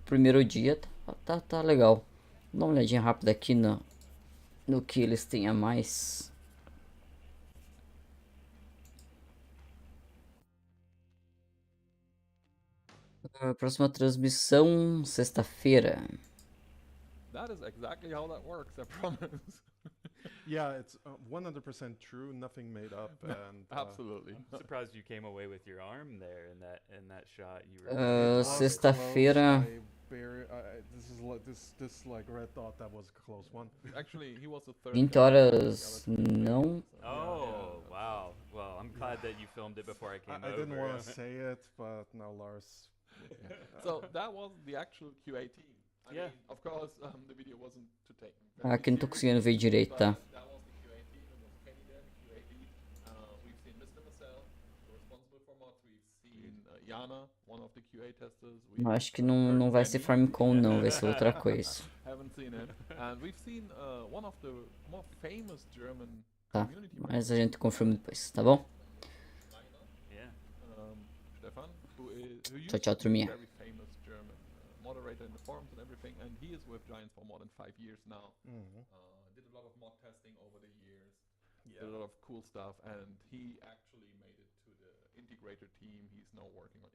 primeiro dia tá legal. Vou dar uma olhadinha rápida aqui no que eles têm a mais. Próxima transmissão, sexta-feira. That is exactly how that works, I promise. Yeah, it's 100% true, nothing made up, and Absolutely. I'm surprised you came away with your arm there in that shot. You were Sexta-feira. This like red dot, that was a close one. Actually, he was the third 20 guy. horas não. Oh, wow. Well, I'm glad that you filmed it before I came over. I didn't want to say it, but now Lars. So that was the actual QA team. I Yeah. mean, of course, the video wasn't to take. Aqui não tô conseguindo ver direito, tá? That was the QA team. It was Kenny there, the QA lead. We've seen Mr. Marcel, responsible for mods. We've seen Yana, one of the QA testers. Eu acho que não vai ser Farmcon, não, vai ser outra coisa. Haven't seen it. And we've seen one of the more famous German Tá, community mas a gente confirma depois, tá bom? Yeah. Stefan, who used Tchau, tchau, to be turminha. very famous German moderator in the forums and everything, and he is with Giants for more than 5 years now. Did a lot of mod testing over the years, did a lot of cool stuff, and he actually made it to the integrator team. He's now working on